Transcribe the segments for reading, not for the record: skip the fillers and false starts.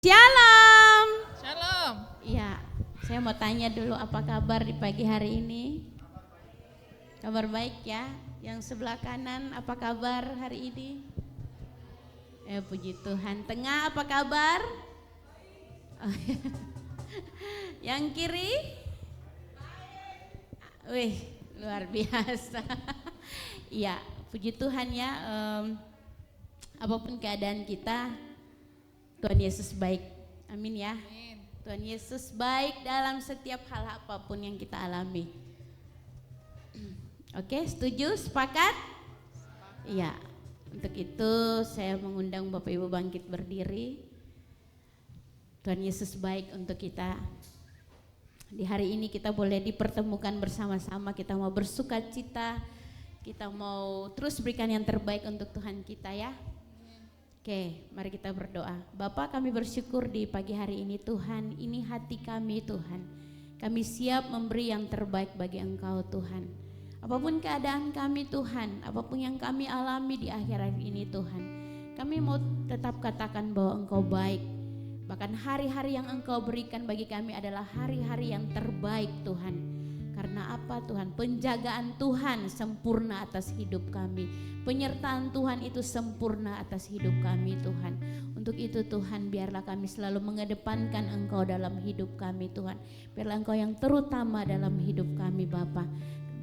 Shalom. Shalom. Ya, saya mau tanya dulu apa kabar di pagi hari ini? Kabar baik ya. Yang sebelah kanan apa kabar hari ini? Puji Tuhan. Tengah apa kabar? Oh, yang kiri? Wih, luar biasa. Iya, puji Tuhan ya. Apapun keadaan kita, Tuhan Yesus baik, amin ya. Amin. Tuhan Yesus baik dalam setiap hal apapun yang kita alami. Oke, setuju, sepakat? Iya, untuk itu saya mengundang Bapak Ibu bangkit berdiri. Tuhan Yesus baik untuk kita. Di hari ini kita boleh dipertemukan bersama-sama, kita mau bersuka cita, kita mau terus berikan yang terbaik untuk Tuhan kita ya. Oke, mari kita berdoa. Bapa, kami bersyukur di pagi hari ini Tuhan, ini hati kami Tuhan. Kami siap memberi yang terbaik bagi Engkau Tuhan. Apapun keadaan kami Tuhan, apapun yang kami alami di akhir hari ini Tuhan, kami mau tetap katakan bahwa Engkau baik. Bahkan hari-hari yang Engkau berikan bagi kami adalah hari-hari yang terbaik Tuhan. Karena apa Tuhan? Penjagaan Tuhan sempurna atas hidup kami. Penyertaan Tuhan itu sempurna atas hidup kami Tuhan. Untuk itu Tuhan, biarlah kami selalu mengedepankan Engkau dalam hidup kami Tuhan. Biarlah Engkau yang terutama dalam hidup kami Bapa.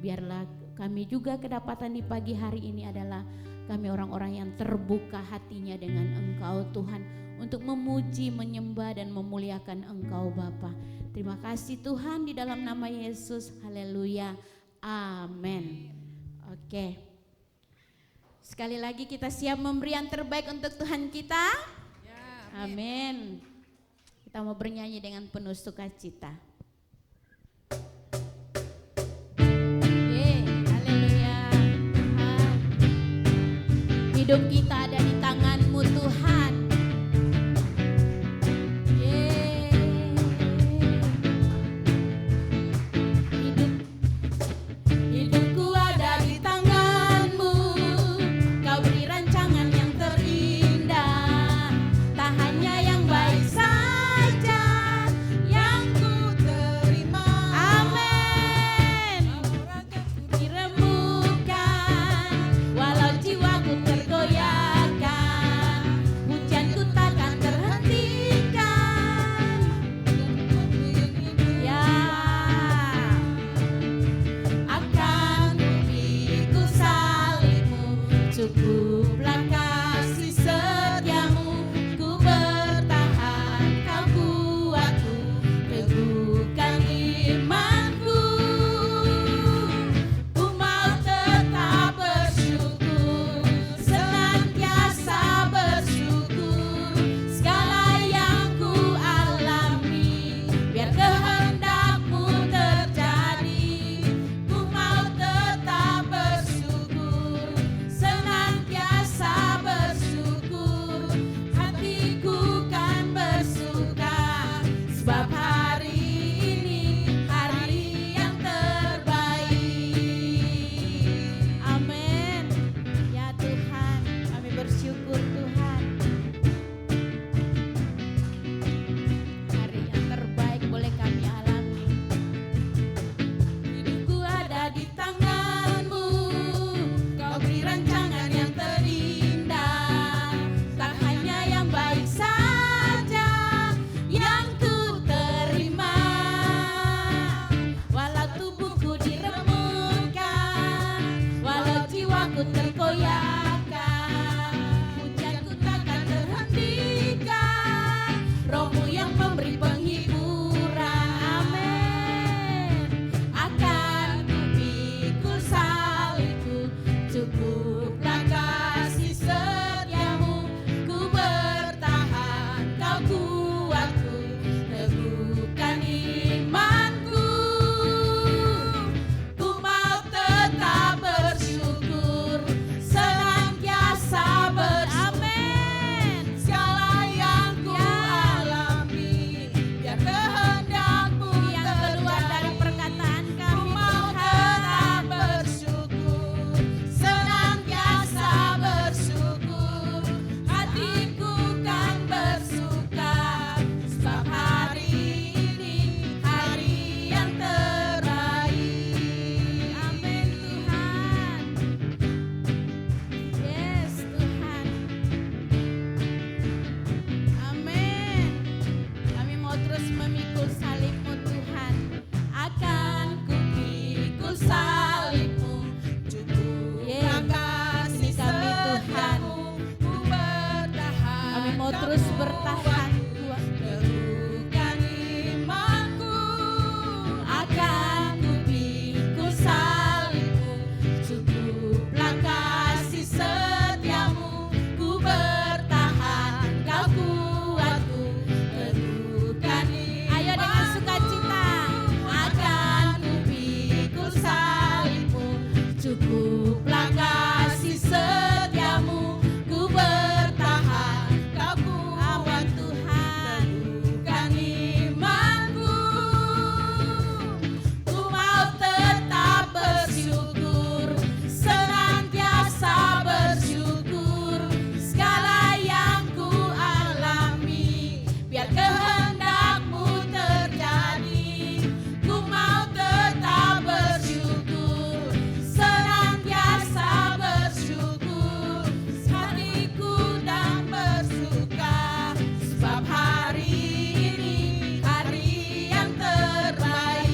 Biarlah kami juga kedapatan di pagi hari ini adalah kami orang-orang yang terbuka hatinya dengan Engkau Tuhan. Untuk memuji, menyembah dan memuliakan Engkau Bapa. Terima kasih Tuhan di dalam nama Yesus. Haleluya. Amin. Oke. Sekali lagi kita siap memberi yang terbaik untuk Tuhan kita. Ya, amin. Kita mau bernyanyi dengan penuh sukacita. Haleluya. Hidup kita ada di tangan-Mu Tuhan. Walau jiwaku tergoyah terus memikul salib-Mu Tuhan. Akan ku pikul salib-Mu, cukuplah kasih setiamu, ku bertahan. Kami mau terus bertahan. Teguhkan imanku, akan ku pikul salib-Mu, cukuplah kasih setiamu, ku bertahan. Kau kuatku, teguhkan imanku. Ayo dengan sukacita. Akan ku pikul salib-Mu, cukuplah kasih setiamu, ku bertahan. Kau kuat Tuhan, teguhkan imanku. Ku mau tetap bersyukur, senantiasa bersyukur. Segala yang ku alami, biar kehendak-Mu terjadi. Ku mau tetap bersyukur, senantiasa bersyukur. Hatiku dan bersuka, sebab hari ini hari yang terbaik.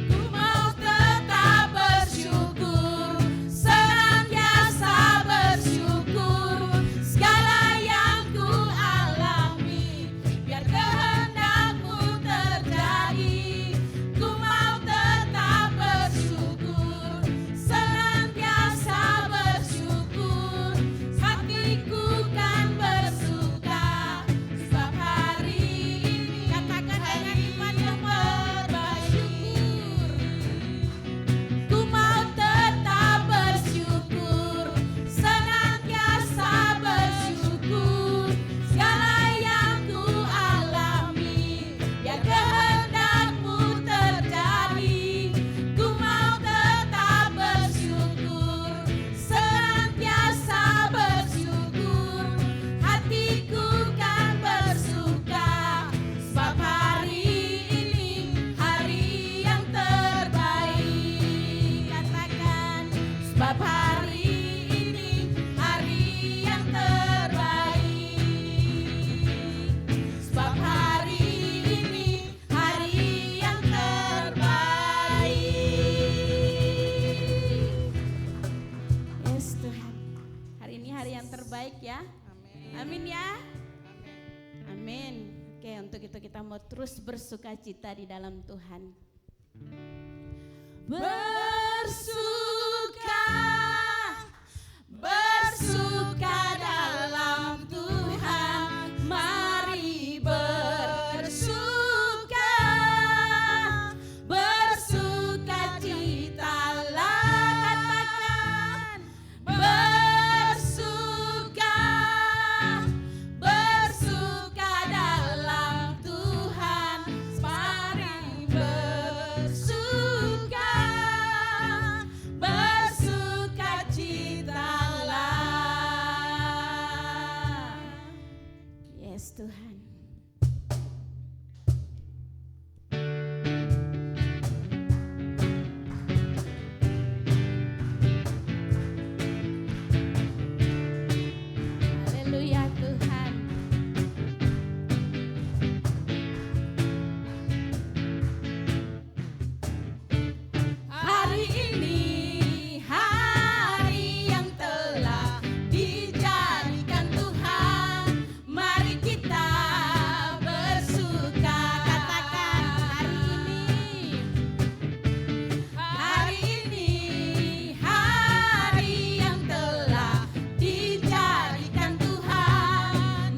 Ku mau tetap bersyukur, senantiasa bersyukur. Segala yang ku alami, biar kehendak-Mu terjadi. Ku mau tetap bersyukur, senantiasa bersyukur. Hatiku kan bersuka, sebab hari ini katakan dengan iman yang bersyukur. Ku mau tetap bersyukur, senantiasa bersyukur. Segala yang ku alami, biar kehendak-Mu terjadi. Ku mau tetap bersyukur, senantiasa bersyukur. Hatiku kan bersuka, sebab hari ini hari yang terbaik. Katakan, sebab hari ini hari yang terbaik. Sebab hari ini hari yang terbaik. Yes Tuhan, hari ini hari yang terbaik ya. Amin ya. Amin. Oke, untuk itu kita mau terus bersukacita di dalam Tuhan. Bersuka, bersuka dalam Tuhan. Mari bersuka, bersukacitalah. Katakan, bersuka, bersuka dalam Tuhan. Mari bersuka, bersukacitalah. Yes Tuhan. Haleluya Tuhan. Hari ini hari yang telah dijadikan Tuhan. Mari kita bersuka. Katakan, hari ini hari yang telah dijadikan Tuhan.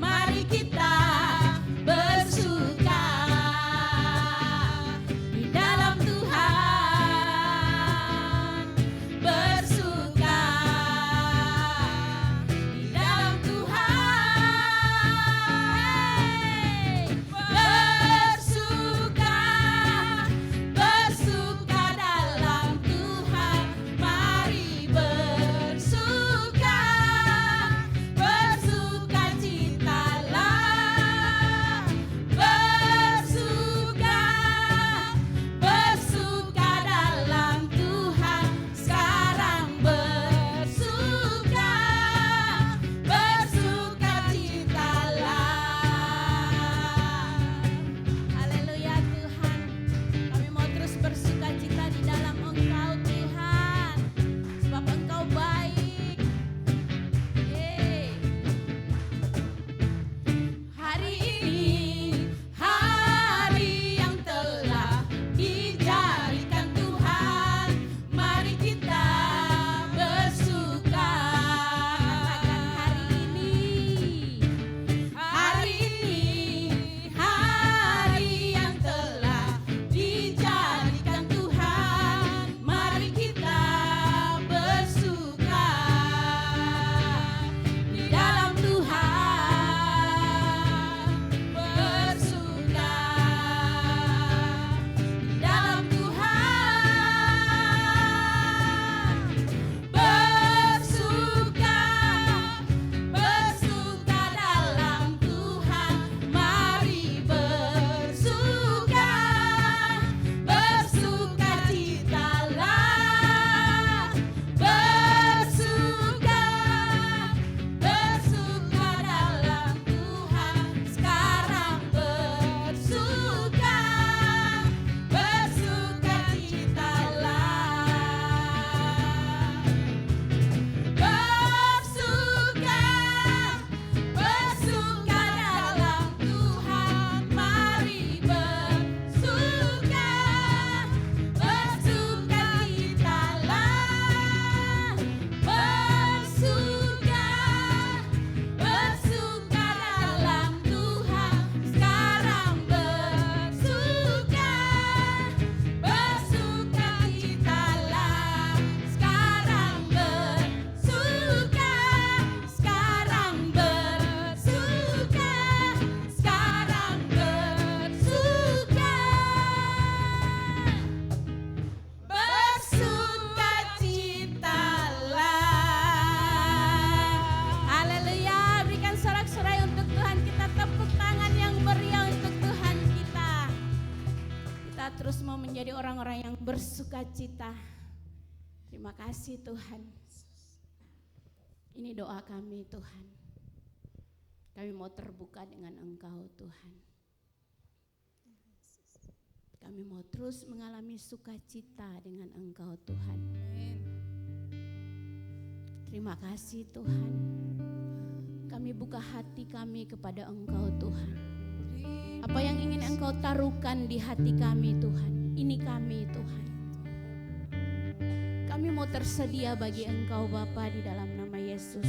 menjadi orang-orang yang bersukacita. Terima kasih Tuhan. Ini doa kami Tuhan. Kami mau terbuka dengan Engkau Tuhan. Kami mau terus mengalami sukacita dengan Engkau Tuhan. Terima kasih Tuhan. Kami buka hati kami kepada Engkau Tuhan. Apa yang ingin Engkau taruhkan di hati kami Tuhan, ini kami Tuhan. Kami mau tersedia bagi Engkau Bapa di dalam nama Yesus.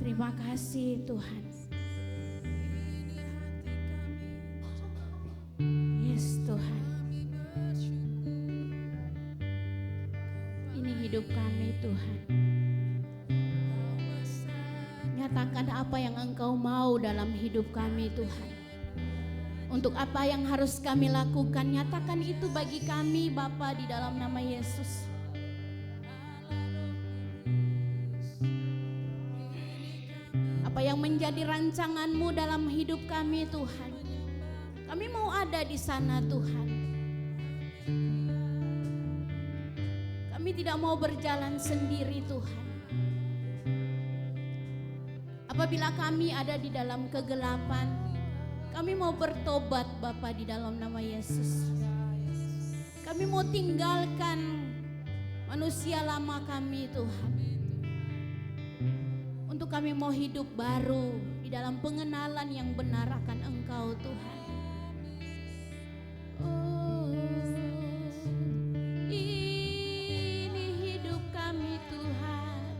Terima kasih Tuhan. Yes Tuhan. Ini hidup kami Tuhan. Nyatakan apa yang Engkau mau dalam hidup kami Tuhan. Untuk apa yang harus kami lakukan, nyatakan itu bagi kami Bapa di dalam nama Yesus. Apa yang menjadi rancangan-Mu dalam hidup kami Tuhan. Kami mau ada di sana Tuhan. Kami tidak mau berjalan sendiri Tuhan. Apabila kami ada di dalam kegelapan, kami mau bertobat Bapa di dalam nama Yesus. Kami mau tinggalkan manusia lama kami Tuhan. Untuk kami mau hidup baru di dalam pengenalan yang benar akan Engkau Tuhan. Oh, ini hidup kami Tuhan.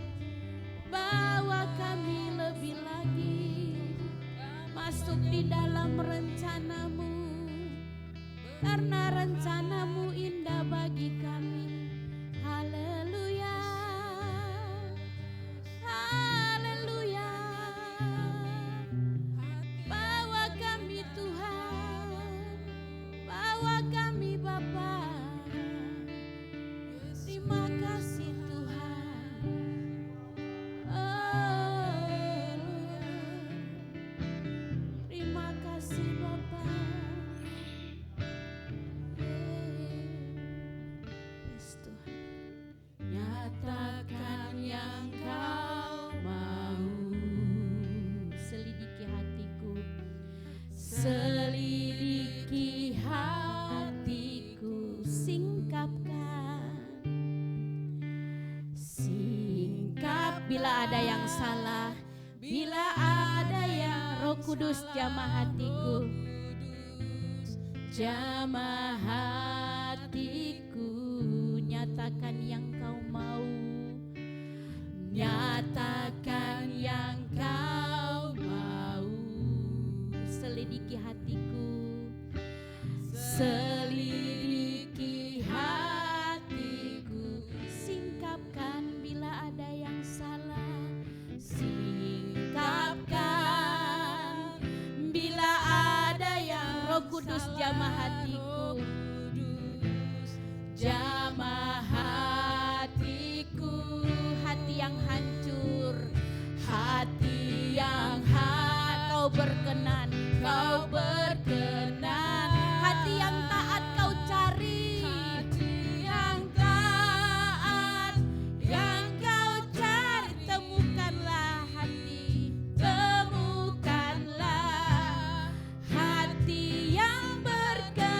Bawa kami lebih lagi masuk di dalam rencana-Mu, karena rencana-Mu indah bagi kami. Haleluya, haleluya. Bawa kami Tuhan, bawa kami Bapa. Terima kasih Tuhan. Terima kasih Bapa. Yes Tuhan. Nyatakan yang Kau mau. Selidiki hatiku. Selidiki hatiku. Singkapkan. Singkap bila ada yang salah. Bila ada yang Roh Kudus jamah hatiku. Jamah hatiku. Nyatakan yang Kau mau. Nyatakan yang Kau mau. Selidiki hatiku. Selidiki hatiku. Singkapkan bila ada yang salah. Singkapkan bila ada yang Roh Kudus jamah hatiku. Jamah hatiku. Hati yang hancur, hati yang Kau berkenan, Kau berkenan. Hati yang taat Kau cari, hati yang taat yang Kau cari. Temukanlah hati, temukanlah hati yang berkenan.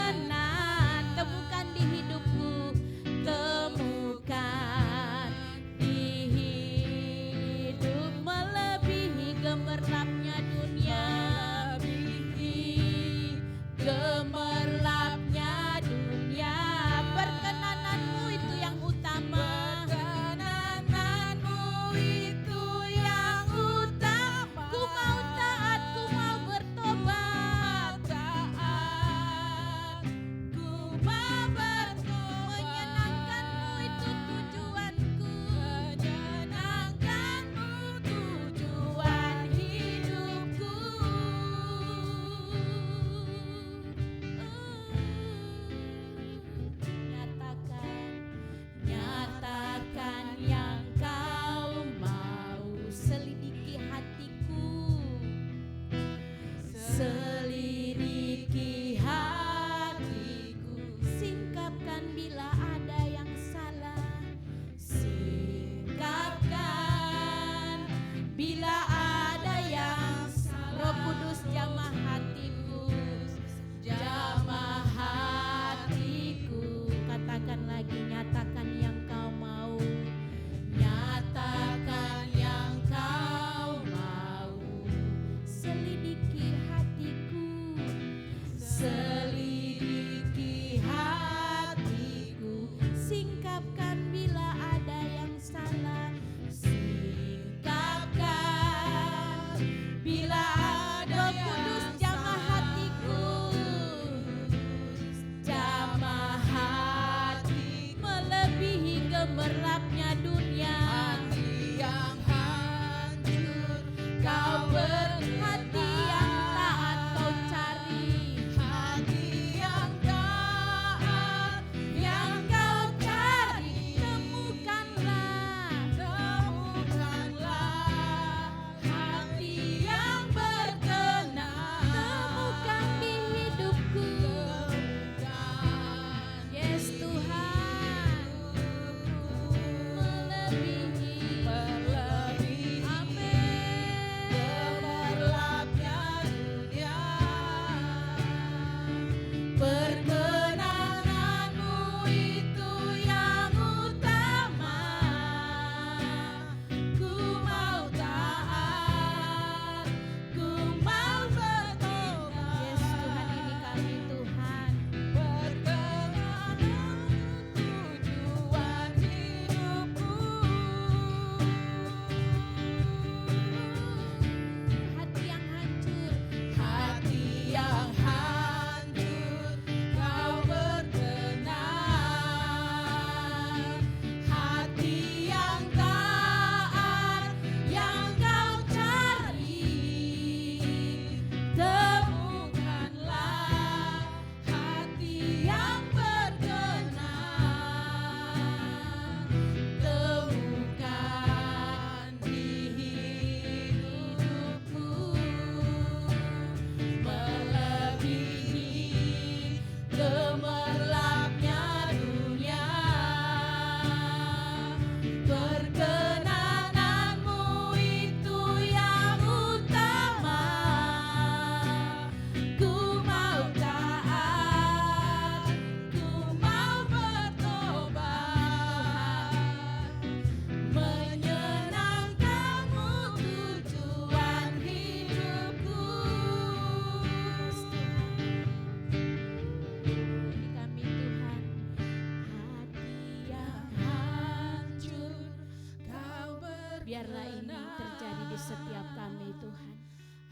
setiap kami Tuhan.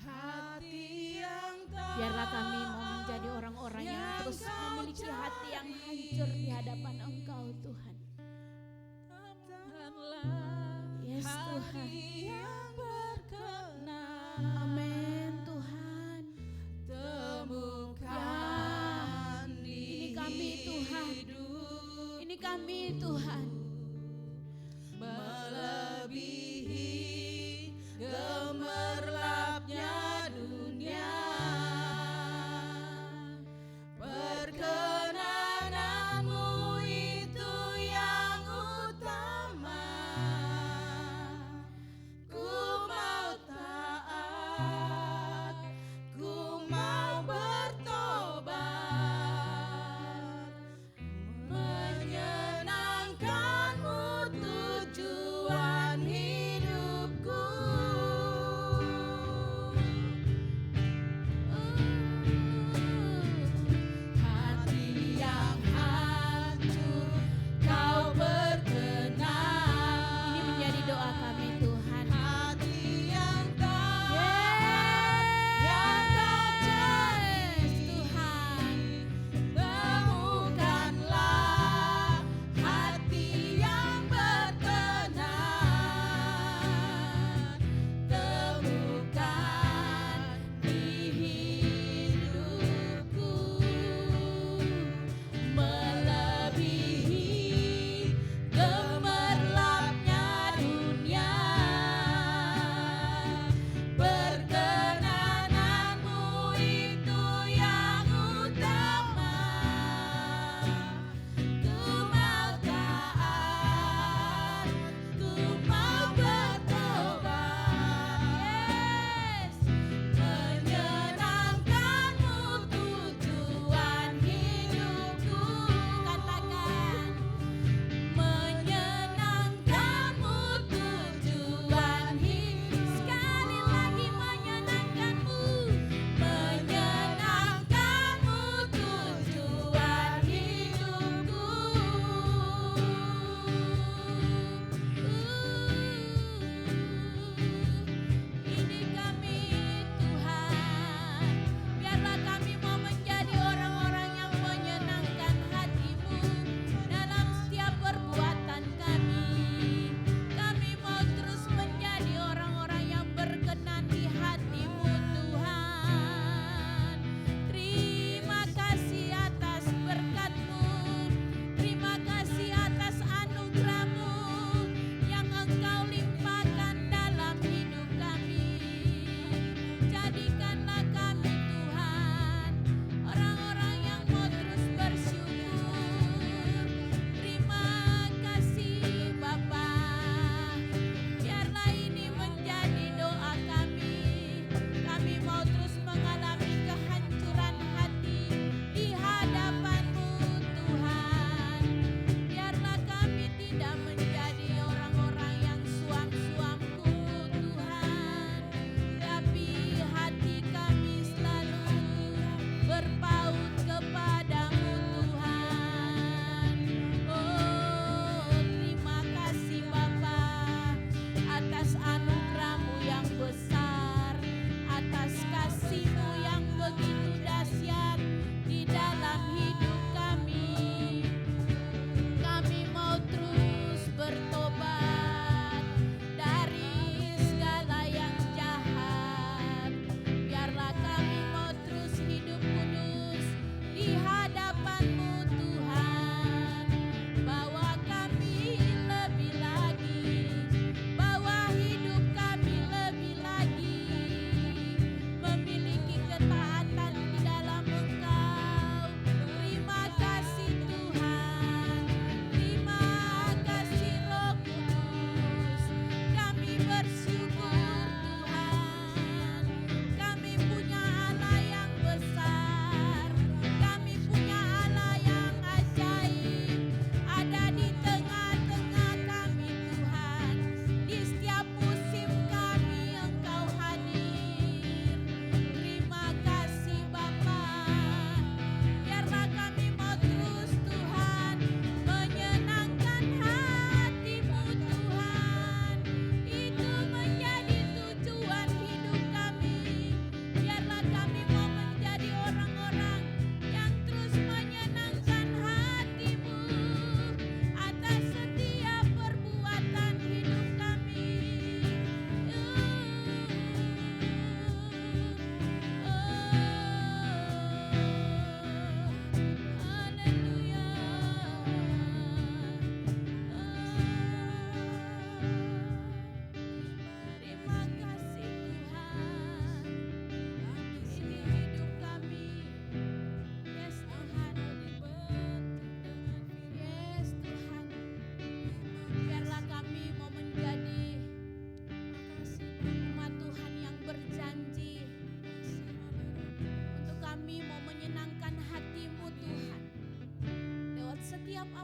Hati yang Biarlah kami mau menjadi orang-orang yang terus memiliki hati yang hancur di hadapan Engkau Tuhan. Yes Tuhan. yang berkenan. Amin Tuhan. Temukan Ini kami Tuhan. Ini kami Tuhan. melebihi gemerlapnya dunia. Perkenananmu itu yang utama. Ku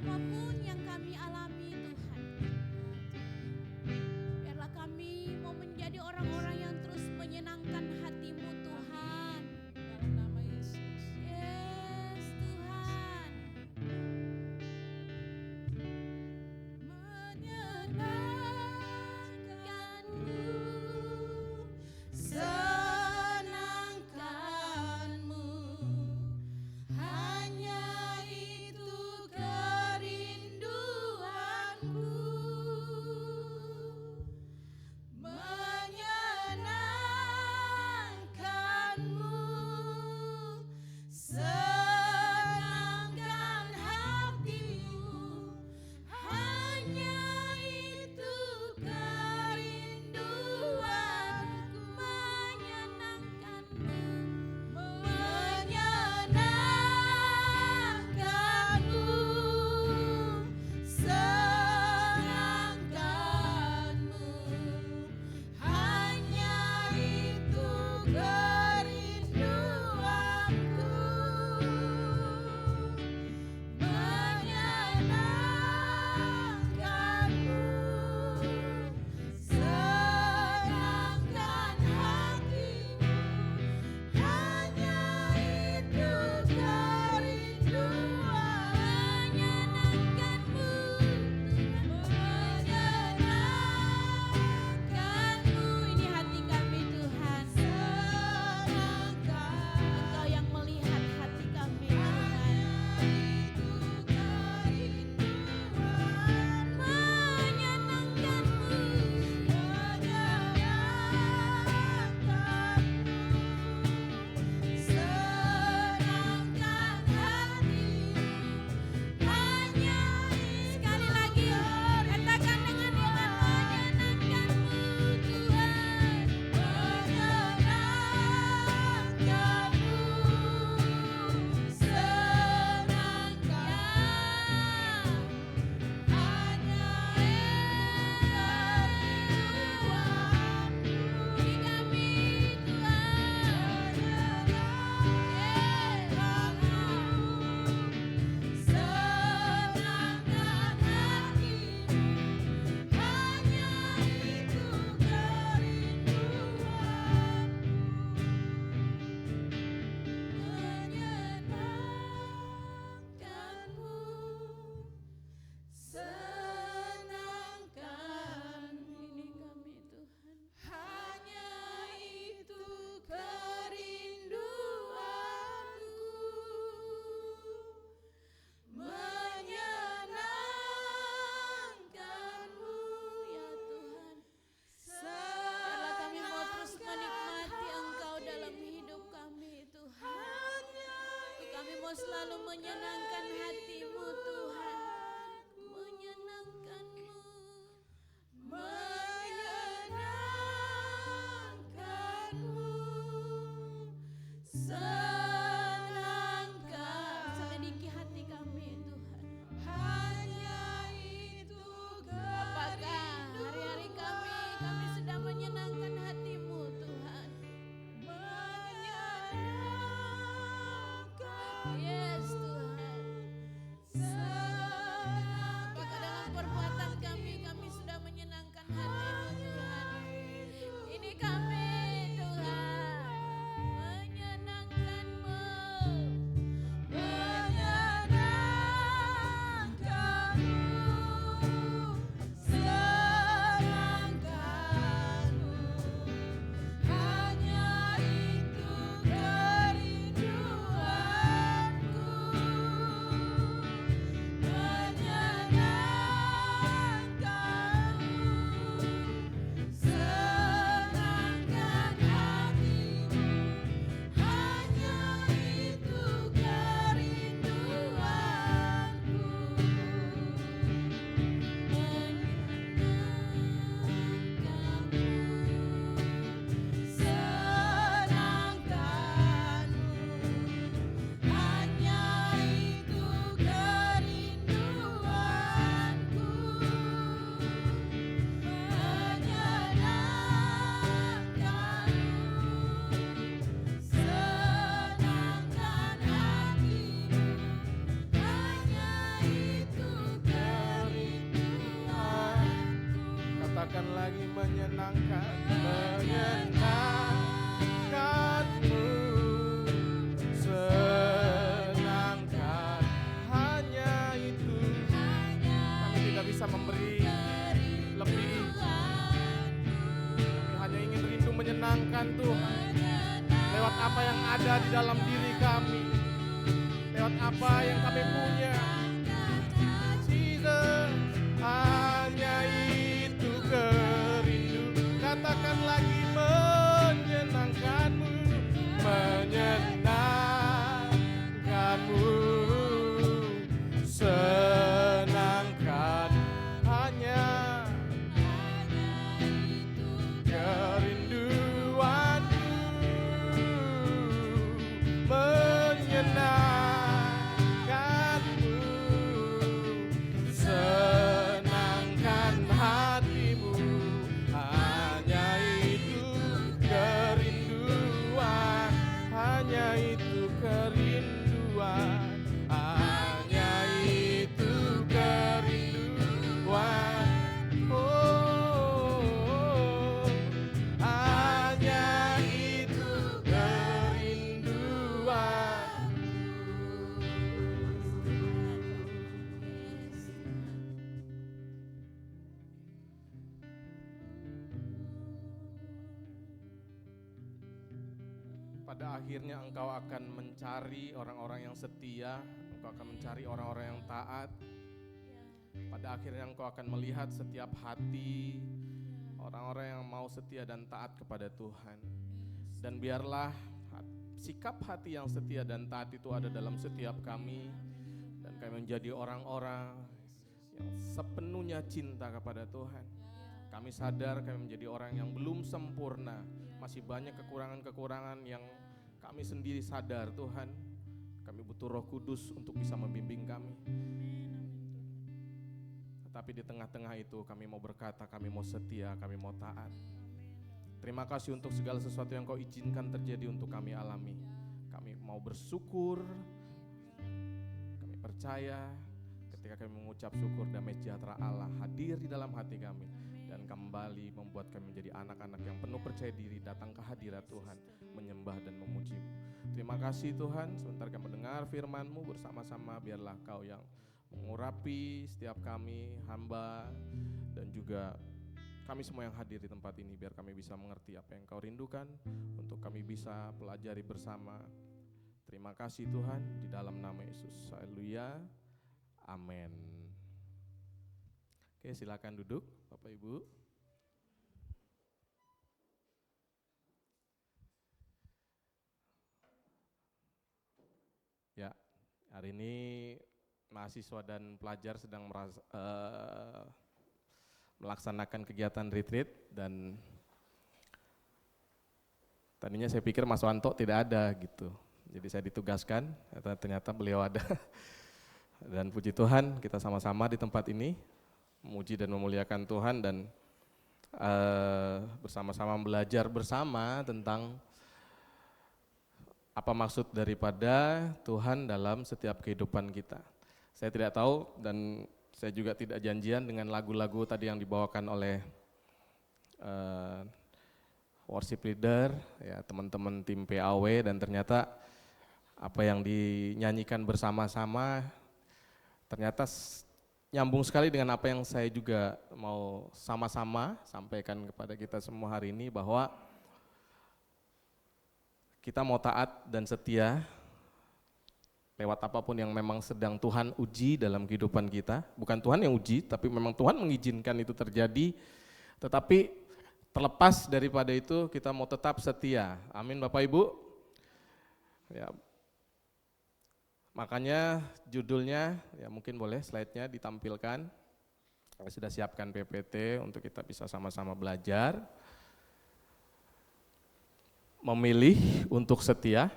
apapun yang kami alami Tuhan, biarlah kami mau menjadi orang-orang yang terus menyenangkan hati-Mu Tuhan. Dalam nama Yesus. Yes Tuhan. Menyenangkanmu, senangkanmu, hanya itu kerinduanku. Menyenangkanmu, senangkan hatimu, hanya itu kerinduanku. Menyenangkanmu, senangkanmu, hanya itu kerinduanku. Menyenangkanmu, senangkan hatimu, hanya itu kerinduan. Menyenangkanmu, ini hati kami Tuhan. Engkau yang melihat hati kami Tuhan. Menyenangkanmu, senangkan hatimu, hanya sekali lagi katakan dengan iman, menyenangkanmu Tuhan. Menyenangkanmu, senangkan, hanya kerinduanmu. Ini kami Tuhan. Senangkan hatimu, hanya itu kerinduanmu. Senangkan, ini kami Tuhan, hanya itu kerinduanku. Menyenangkanmu, ya Tuhan. Biarlah kami mau terus menikmati Engkau dalam hidup kami Tuhan. Kami mau selalu menyenangkan hati-Mu Tuhan. Menyenangkanmu, menyenangkanmu, senangkan, selidiki hati kami Tuhan. Hanya itu apakah hari-hari kami sedang menyenangkan hati-Mu Tuhan. Menyenangkan, yes Tuhan. lagi menyenangkanmu, senangkan hanya itu. Kami tidak bisa memberi lebih, kami hanya ingin rindu menyenangkan Tuhan lewat apa yang ada di dalam diri kami, lewat apa yang kami punya. Jesus, hanya itu kerindu. Katakan lagi, menyenangkanmu, menyenangkanmu, senangkan hanya kerinduanku, menyenangkanmu, senangkan hatimu, hanya itu kerinduan, hanya itu kerinduan, hanya itu kerinduan, oh, hanya itu kerinduan. Pada akhirnya engkau akan mencari orang-orang yang setia, engkau akan mencari orang-orang yang taat. Pada akhirnya engkau akan melihat setiap hati orang-orang yang mau setia dan taat kepada Tuhan. Dan biarlah sikap hati yang setia dan taat itu ada dalam setiap kami, dan kami menjadi orang-orang yang sepenuhnya cinta kepada Tuhan. Kami sadar kami menjadi orang yang belum sempurna, masih banyak kekurangan-kekurangan yang kami sendiri sadar. Tuhan, kami butuh Roh Kudus untuk bisa membimbing kami. Tetapi di tengah-tengah itu kami mau berkata, kami mau setia, kami mau taat. Terima kasih untuk segala sesuatu yang Kau izinkan terjadi untuk kami alami. Kami mau bersyukur, kami percaya ketika kami mengucap syukur, damai sejahtera Allah hadir di dalam hati kami dan kembali membuat kami menjadi anak-anak yang penuh percaya diri datang ke hadirat Tuhan, menyembah dan memuji-Mu. Terima kasih Tuhan, sebentar kami mendengar firman-Mu bersama-sama. Biarlah Kau yang mengurapi setiap kami, hamba, dan juga kami semua yang hadir di tempat ini. Biar kami bisa mengerti apa yang Kau rindukan untuk kami bisa pelajari bersama. Terima kasih Tuhan, di dalam nama Yesus. Haleluya, amin. Oke, silakan duduk Bapak Ibu. Ya, hari ini mahasiswa dan pelajar sedang melaksanakan kegiatan retreat, dan tadinya saya pikir Mas Wanto tidak ada gitu. Jadi saya ditugaskan, ternyata beliau ada. Dan puji Tuhan, kita sama-sama di tempat ini memuji dan memuliakan Tuhan, dan bersama-sama belajar bersama tentang apa maksud daripada Tuhan dalam setiap kehidupan kita. Saya tidak tahu, dan saya juga tidak janjian dengan lagu-lagu tadi yang dibawakan oleh worship leader, ya teman-teman tim PAW, dan ternyata apa yang dinyanyikan bersama-sama ternyata nyambung sekali dengan apa yang saya juga mau sama-sama sampaikan kepada kita semua hari ini, bahwa kita mau taat dan setia lewat apapun yang memang sedang Tuhan uji dalam kehidupan kita. Bukan Tuhan yang uji, tapi memang Tuhan mengizinkan itu terjadi. Tetapi terlepas daripada itu, kita mau tetap setia. Amin Bapak Ibu. Ya. Makanya judulnya, ya mungkin boleh slide-nya ditampilkan. Saya sudah siapkan PPT untuk kita bisa sama-sama belajar. Memilih untuk setia,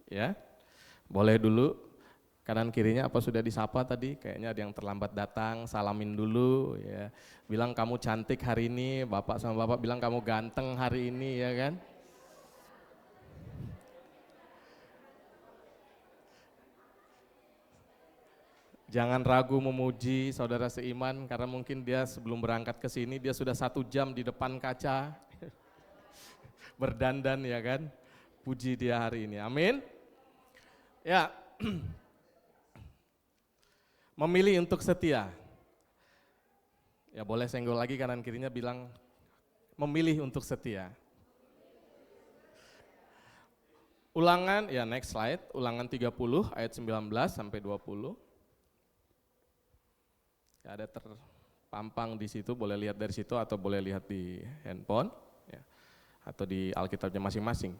ya. Boleh dulu, kanan kirinya apa sudah disapa tadi? Kayaknya ada yang terlambat datang, salamin dulu ya. Bilang kamu cantik hari ini, Bapak sama Bapak bilang kamu ganteng hari ini, ya kan? Jangan ragu memuji saudara seiman, karena mungkin dia sebelum berangkat ke sini dia sudah 1 jam di depan kaca berdandan, ya kan. Puji dia hari ini, amin. Ya, memilih untuk setia. Ya boleh senggol lagi kanan kirinya, bilang memilih untuk setia. Ulangan, ya next slide, Ulangan 30 ayat 19 sampai 20. Ya, ada terpampang di situ, boleh lihat dari situ atau boleh lihat di handphone, ya, atau di Alkitabnya masing-masing.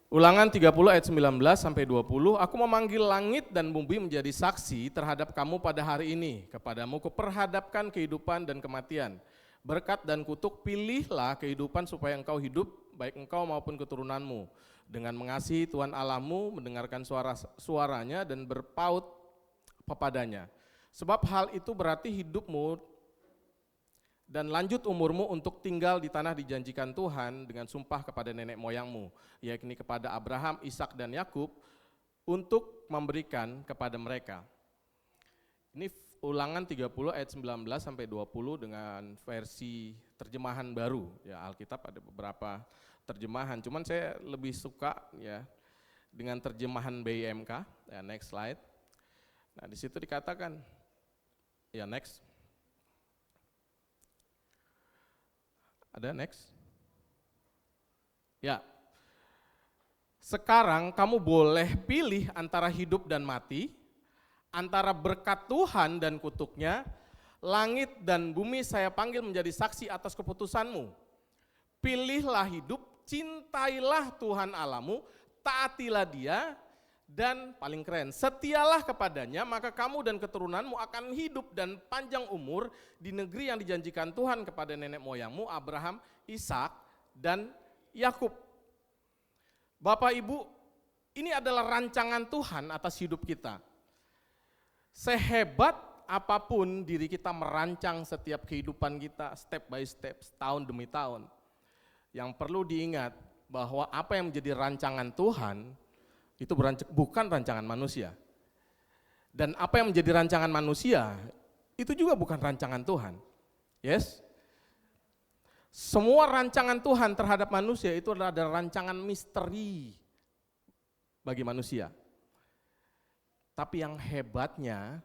Ulangan 30 ayat 19 sampai 20, aku memanggil langit dan bumi menjadi saksi terhadap kamu pada hari ini. Kepadamu kuperhadapkan kehidupan dan kematian, berkat dan kutuk, pilihlah kehidupan supaya engkau hidup, baik engkau maupun keturunanmu. Dengan mengasihi Tuhan Allahmu, mendengarkan suaranya dan berpaut kepadanya. Sebab hal itu berarti hidupmu dan lanjut umurmu untuk tinggal di tanah dijanjikan Tuhan dengan sumpah kepada nenek moyangmu, yakni kepada Abraham, Ishak dan Yakub, untuk memberikan kepada mereka. Ini Ulangan 30 ayat 19 sampai 20 dengan versi terjemahan baru. Ya, Alkitab ada beberapa terjemahan, cuman saya lebih suka ya dengan terjemahan BIMK. Ya, next slide. Nah, di situ dikatakan, ya next. Ada next? Ya. Sekarang kamu boleh pilih antara hidup dan mati, antara berkat Tuhan dan kutuknya. Langit dan bumi saya panggil menjadi saksi atas keputusanmu. Pilihlah hidup, cintailah Tuhan Allahmu, taatilah Dia, dan paling keren, setialah kepadanya, maka kamu dan keturunanmu akan hidup dan panjang umur di negeri yang dijanjikan Tuhan kepada nenek moyangmu Abraham, Ishak, dan Yakub. Bapak Ibu, ini adalah rancangan Tuhan atas hidup kita. Sehebat apapun diri kita merancang setiap kehidupan kita step by step, tahun demi tahun, yang perlu diingat bahwa apa yang menjadi rancangan Tuhan itu bukan rancangan manusia. Dan apa yang menjadi rancangan manusia itu juga bukan rancangan Tuhan. Yes? Semua rancangan Tuhan terhadap manusia itu adalah rancangan misteri bagi manusia. Tapi yang hebatnya,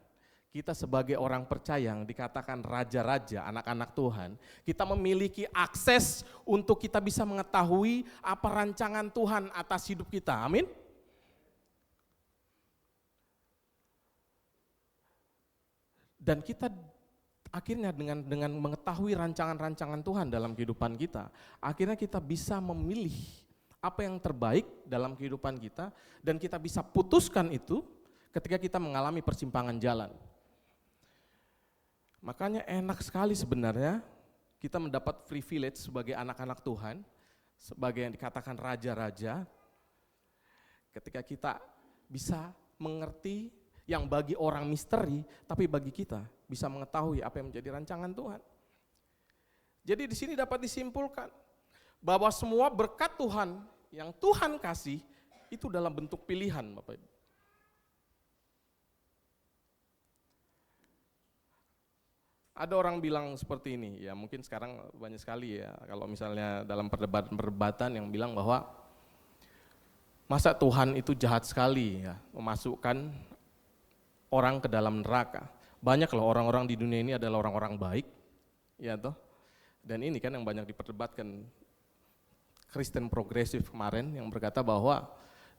kita sebagai orang percaya yang dikatakan raja-raja, anak-anak Tuhan, kita memiliki akses untuk kita bisa mengetahui apa rancangan Tuhan atas hidup kita. Amin. Dan kita akhirnya dengan mengetahui rancangan-rancangan Tuhan dalam kehidupan kita, akhirnya kita bisa memilih apa yang terbaik dalam kehidupan kita, dan kita bisa putuskan itu ketika kita mengalami persimpangan jalan. Makanya enak sekali sebenarnya kita mendapat privilege sebagai anak-anak Tuhan, sebagai yang dikatakan raja-raja, ketika kita bisa mengerti yang bagi orang misteri, tapi bagi kita bisa mengetahui apa yang menjadi rancangan Tuhan. Jadi di sini dapat disimpulkan bahwa semua berkat Tuhan yang Tuhan kasih itu dalam bentuk pilihan, Bapak Ibu. Ada orang bilang seperti ini, ya mungkin sekarang banyak sekali ya, kalau misalnya dalam perdebatan yang bilang bahwa masa Tuhan itu jahat sekali ya, memasukkan orang ke dalam neraka. Banyak loh orang-orang di dunia ini adalah orang-orang baik, ya toh. Dan ini kan yang banyak diperdebatkan Kristen progresif kemarin yang berkata bahwa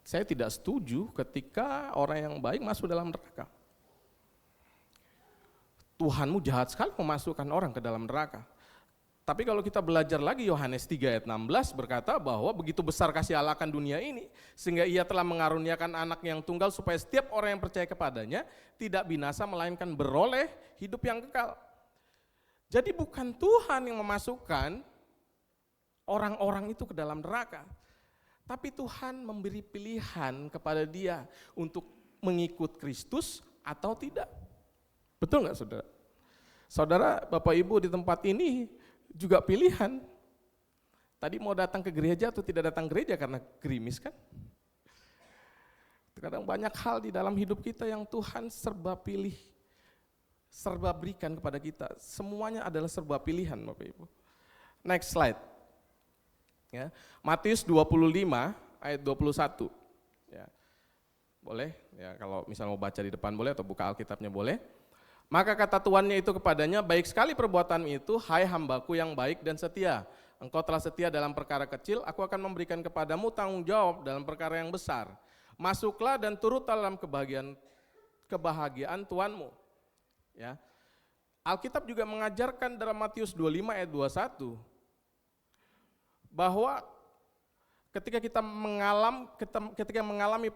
saya tidak setuju ketika orang yang baik masuk dalam neraka. Tuhanmu jahat sekali memasukkan orang ke dalam neraka. Tapi kalau kita belajar lagi Yohanes 3 ayat 16 berkata bahwa begitu besar kasih Allah akan dunia ini sehingga ia telah mengaruniakan anak yang tunggal supaya setiap orang yang percaya kepadanya tidak binasa melainkan beroleh hidup yang kekal. Jadi bukan Tuhan yang memasukkan orang-orang itu ke dalam neraka. Tapi Tuhan memberi pilihan kepada dia untuk mengikut Kristus atau tidak. Betul nggak saudara? Saudara, Bapak Ibu di tempat ini juga pilihan. Tadi mau datang ke gereja atau tidak datang gereja karena gerimis kan? Terkadang banyak hal di dalam hidup kita yang Tuhan serba pilih, serba berikan kepada kita. Semuanya adalah serba pilihan, Bapak Ibu. Next slide. Ya, Matius 25 ayat 21. Ya. Boleh, ya kalau misalnya mau baca di depan boleh atau buka Alkitabnya boleh. Maka kata tuannya itu kepadanya, baik sekali perbuatanmu itu, hai hambaku yang baik dan setia. Engkau telah setia dalam perkara kecil, aku akan memberikan kepadamu tanggung jawab dalam perkara yang besar. Masuklah dan turutlah dalam kebahagiaan Tuanmu. Ya. Alkitab juga mengajarkan dalam Matius 25 ayat 21 bahwa ketika kita mengalami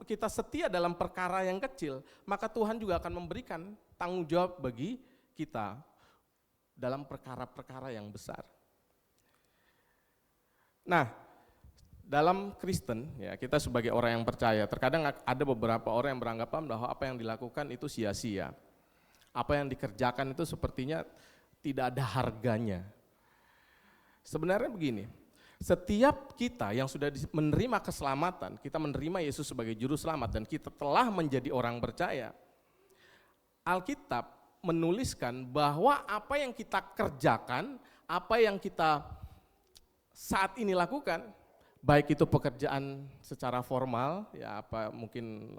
kita setia dalam perkara yang kecil, maka Tuhan juga akan memberikan tanggung jawab bagi kita dalam perkara-perkara yang besar. Nah, dalam Kristen, ya kita sebagai orang yang percaya, terkadang ada beberapa orang yang beranggapan bahwa apa yang dilakukan itu sia-sia. Apa yang dikerjakan itu sepertinya tidak ada harganya. Sebenarnya begini, setiap kita yang sudah menerima keselamatan, kita menerima Yesus sebagai juru selamat dan kita telah menjadi orang percaya, Alkitab menuliskan bahwa apa yang kita kerjakan, apa yang kita saat ini lakukan, baik itu pekerjaan secara formal, ya apa mungkin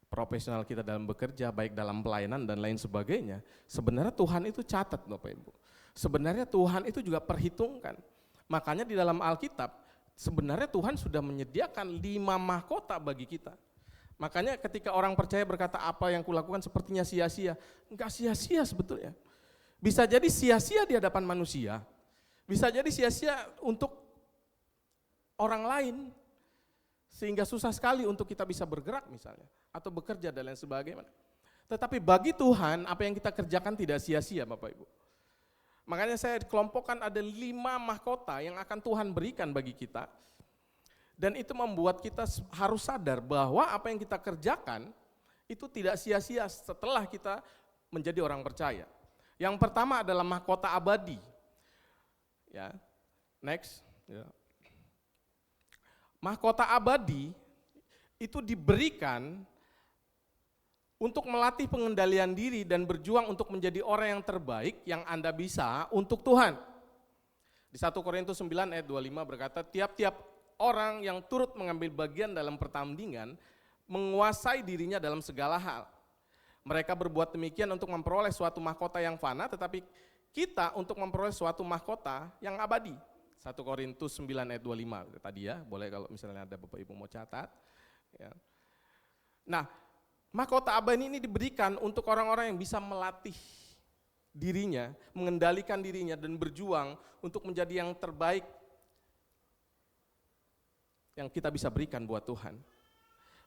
profesional kita dalam bekerja, baik dalam pelayanan dan lain sebagainya, sebenarnya Tuhan itu catat Bapak Ibu. Sebenarnya Tuhan itu juga perhitungkan. Makanya di dalam Alkitab sebenarnya Tuhan sudah menyediakan 5 mahkota bagi kita. Makanya ketika orang percaya berkata apa yang kulakukan sepertinya sia-sia, enggak sia-sia sebetulnya. Bisa jadi sia-sia di hadapan manusia, bisa jadi sia-sia untuk orang lain, sehingga susah sekali untuk kita bisa bergerak misalnya, atau bekerja dan lain sebagainya. Tetapi bagi Tuhan apa yang kita kerjakan tidak sia-sia Bapak Ibu. Makanya saya kelompokkan ada 5 mahkota yang akan Tuhan berikan bagi kita. Dan itu membuat kita harus sadar bahwa apa yang kita kerjakan itu tidak sia-sia setelah kita menjadi orang percaya. Yang pertama adalah mahkota abadi. Ya. Next. Ya. Mahkota abadi itu diberikan untuk melatih pengendalian diri dan berjuang untuk menjadi orang yang terbaik yang Anda bisa untuk Tuhan. Di 1 Korintus 9 ayat 25 berkata, tiap-tiap orang yang turut mengambil bagian dalam pertandingan menguasai dirinya dalam segala hal. Mereka berbuat demikian untuk memperoleh suatu mahkota yang fana, tetapi kita untuk memperoleh suatu mahkota yang abadi. 1 Korintus 9 ayat 25 tadi ya, boleh kalau misalnya ada Bapak Ibu mau catat. Ya. Nah, mahkota abadi ini diberikan untuk orang-orang yang bisa melatih dirinya, mengendalikan dirinya dan berjuang untuk menjadi yang terbaik yang kita bisa berikan buat Tuhan.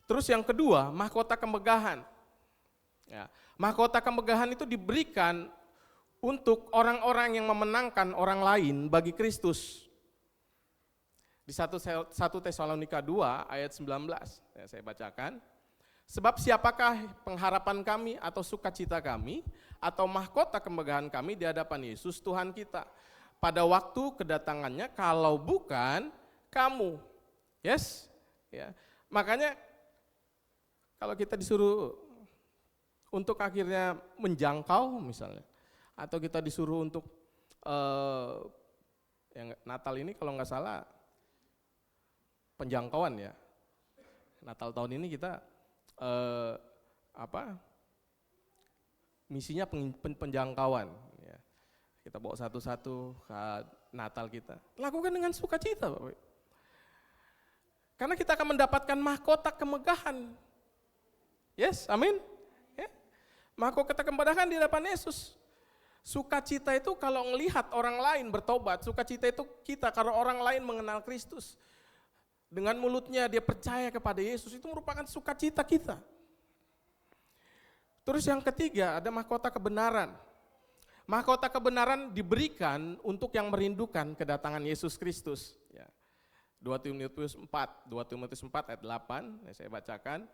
Terus yang kedua, mahkota kemegahan. Ya, mahkota kemegahan itu diberikan untuk orang-orang yang memenangkan orang lain bagi Kristus. Di 1 Tesalonika 2 ayat 19, ya, saya bacakan. Sebab siapakah pengharapan kami atau sukacita kami atau mahkota kemegahan kami di hadapan Yesus Tuhan kita pada waktu kedatangannya kalau bukan kamu. Yes? Ya. Makanya kalau kita disuruh untuk akhirnya menjangkau misalnya, atau kita disuruh untuk yang Natal ini kalau nggak salah penjangkauan ya. Natal tahun ini kita misinya penjangkauan ya. Kita bawa satu-satu ke Natal kita. Lakukan dengan sukacita Bapak. Karena kita akan mendapatkan mahkota kemegahan. Yes, amin. Ya. Mahkota kemegahan di hadapan Yesus. Sukacita itu kalau melihat orang lain bertobat, sukacita itu kita kalau orang lain mengenal Kristus. Dengan mulutnya dia percaya kepada Yesus, itu merupakan sukacita kita. Terus yang ketiga ada mahkota kebenaran. Mahkota kebenaran diberikan untuk yang merindukan kedatangan Yesus Kristus. Ya. 2 Timotius 4 ayat 8, saya bacakan.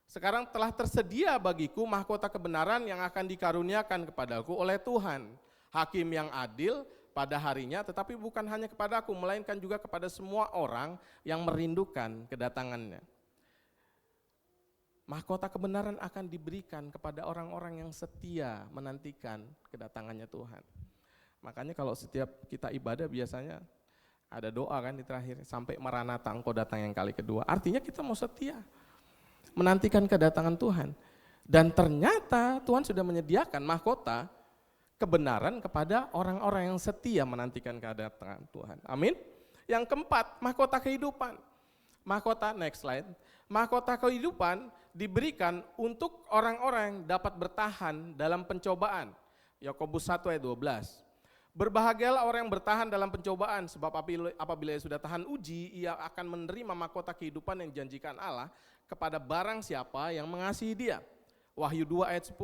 Sekarang telah tersedia bagiku mahkota kebenaran yang akan dikaruniakan kepadaku oleh Tuhan, Hakim yang adil, pada harinya, tetapi bukan hanya kepada aku, melainkan juga kepada semua orang yang merindukan kedatangannya. Mahkota kebenaran akan diberikan kepada orang-orang yang setia menantikan kedatangannya Tuhan. Makanya kalau setiap kita ibadah biasanya ada doa kan di terakhir, sampai Maranatha engkau datang yang kali kedua. Artinya kita mau setia menantikan kedatangan Tuhan. Dan ternyata Tuhan sudah menyediakan mahkota kebenaran kepada orang-orang yang setia menantikan kedatangan Tuhan. Amin. Yang keempat, mahkota kehidupan. Mahkota, next slide. Mahkota kehidupan diberikan untuk orang-orang yang dapat bertahan dalam pencobaan. Yakobus 1 ayat 12. Berbahagialah orang yang bertahan dalam pencobaan, sebab apabila ia sudah tahan uji, ia akan menerima mahkota kehidupan yang dijanjikan Allah kepada barang siapa yang mengasihi dia. Wahyu 2 ayat 10.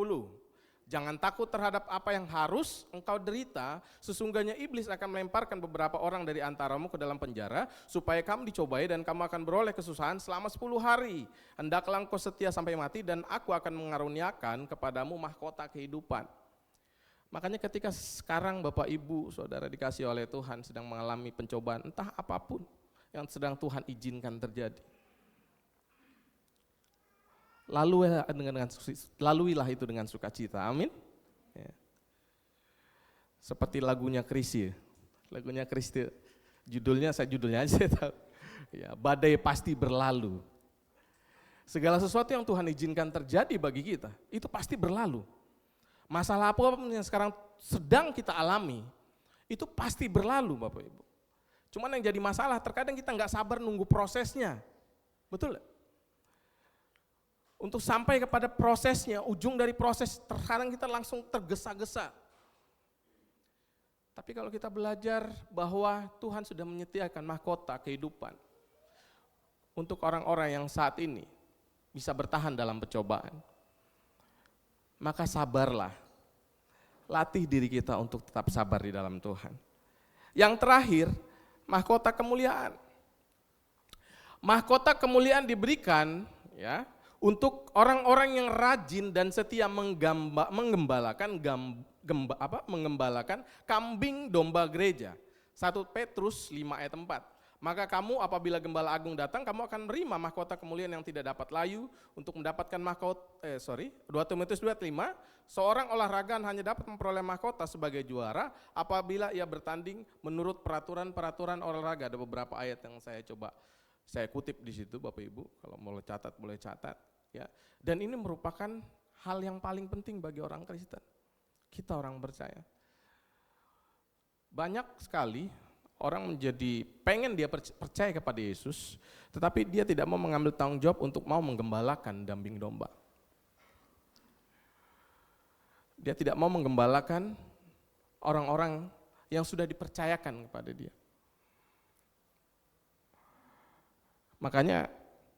Jangan takut terhadap apa yang harus engkau derita, sesungguhnya iblis akan melemparkan beberapa orang dari antaramu ke dalam penjara, supaya kamu dicobai dan kamu akan beroleh kesusahan selama 10 hari. Hendaklah engkau setia sampai mati dan aku akan mengaruniakan kepadamu mahkota kehidupan. Makanya ketika sekarang Bapak Ibu Saudara dikasih oleh Tuhan sedang mengalami pencobaan, entah apapun yang sedang Tuhan izinkan terjadi, laluilah itu dengan sukacita, amin. Ya. Seperti lagunya Chrisye, judulnya aja tahu. Ya, badai pasti berlalu. Segala sesuatu yang Tuhan izinkan terjadi bagi kita, itu pasti berlalu. Masalah apapun yang sekarang sedang kita alami, itu pasti berlalu Bapak Ibu. Cuman yang jadi masalah, terkadang kita nggak sabar nunggu prosesnya, betul gak? Untuk sampai kepada prosesnya, ujung dari proses, terkadang kita langsung tergesa-gesa. Tapi kalau kita belajar bahwa Tuhan sudah menyediakan mahkota kehidupan untuk orang-orang yang saat ini bisa bertahan dalam pencobaan, maka sabarlah, latih diri kita untuk tetap sabar di dalam Tuhan. Yang terakhir, mahkota kemuliaan. Mahkota kemuliaan diberikan ya untuk orang-orang yang rajin dan setia mengembalakan kambing domba gereja. 1 Petrus 5 ayat 4. Maka kamu apabila gembala agung datang, kamu akan menerima mahkota kemuliaan yang tidak dapat layu untuk mendapatkan mahkota 2 Timotius 2:5. Seorang olahragaan hanya dapat memperoleh mahkota sebagai juara apabila ia bertanding menurut peraturan-peraturan olahraga. Ada beberapa ayat yang saya kutip di situ Bapak Ibu, kalau mau catat boleh catat ya. Dan ini merupakan hal yang paling penting bagi orang Kristen. Kita orang percaya. Banyak sekali orang menjadi pengen dia percaya kepada Yesus, tetapi dia tidak mau mengambil tanggung jawab untuk mau menggembalakan kambing domba. Dia tidak mau menggembalakan orang-orang yang sudah dipercayakan kepada dia. Makanya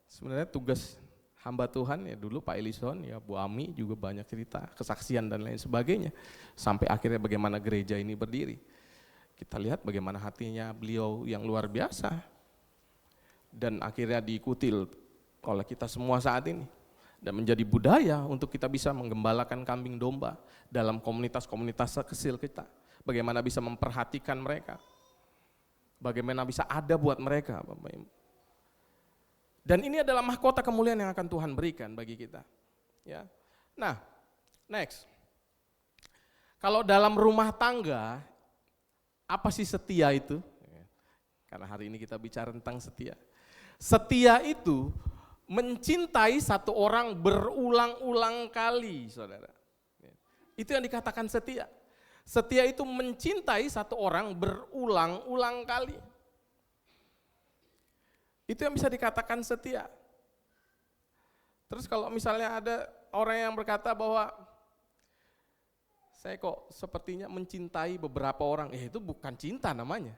sebenarnya tugas hamba Tuhan ya dulu Pak Elison, ya Bu Ami juga banyak cerita, kesaksian dan lain sebagainya. Sampai akhirnya bagaimana gereja ini berdiri. Kita lihat bagaimana hatinya beliau yang luar biasa. Dan akhirnya diikuti oleh kita semua saat ini. Dan menjadi budaya untuk kita bisa menggembalakan kambing domba dalam komunitas-komunitas kecil kita. Bagaimana bisa memperhatikan mereka. Bagaimana bisa ada buat mereka Bapak Ibu. Dan ini adalah mahkota kemuliaan yang akan Tuhan berikan bagi kita. Ya. Nah, next. Kalau dalam rumah tangga, apa sih setia itu? Karena hari ini kita bicara tentang setia. Setia itu mencintai satu orang berulang-ulang kali, saudara. Itu yang dikatakan setia. Setia itu mencintai satu orang berulang-ulang kali. Itu yang bisa dikatakan setia. Terus kalau misalnya ada orang yang berkata bahwa saya kok sepertinya mencintai beberapa orang, itu bukan cinta namanya.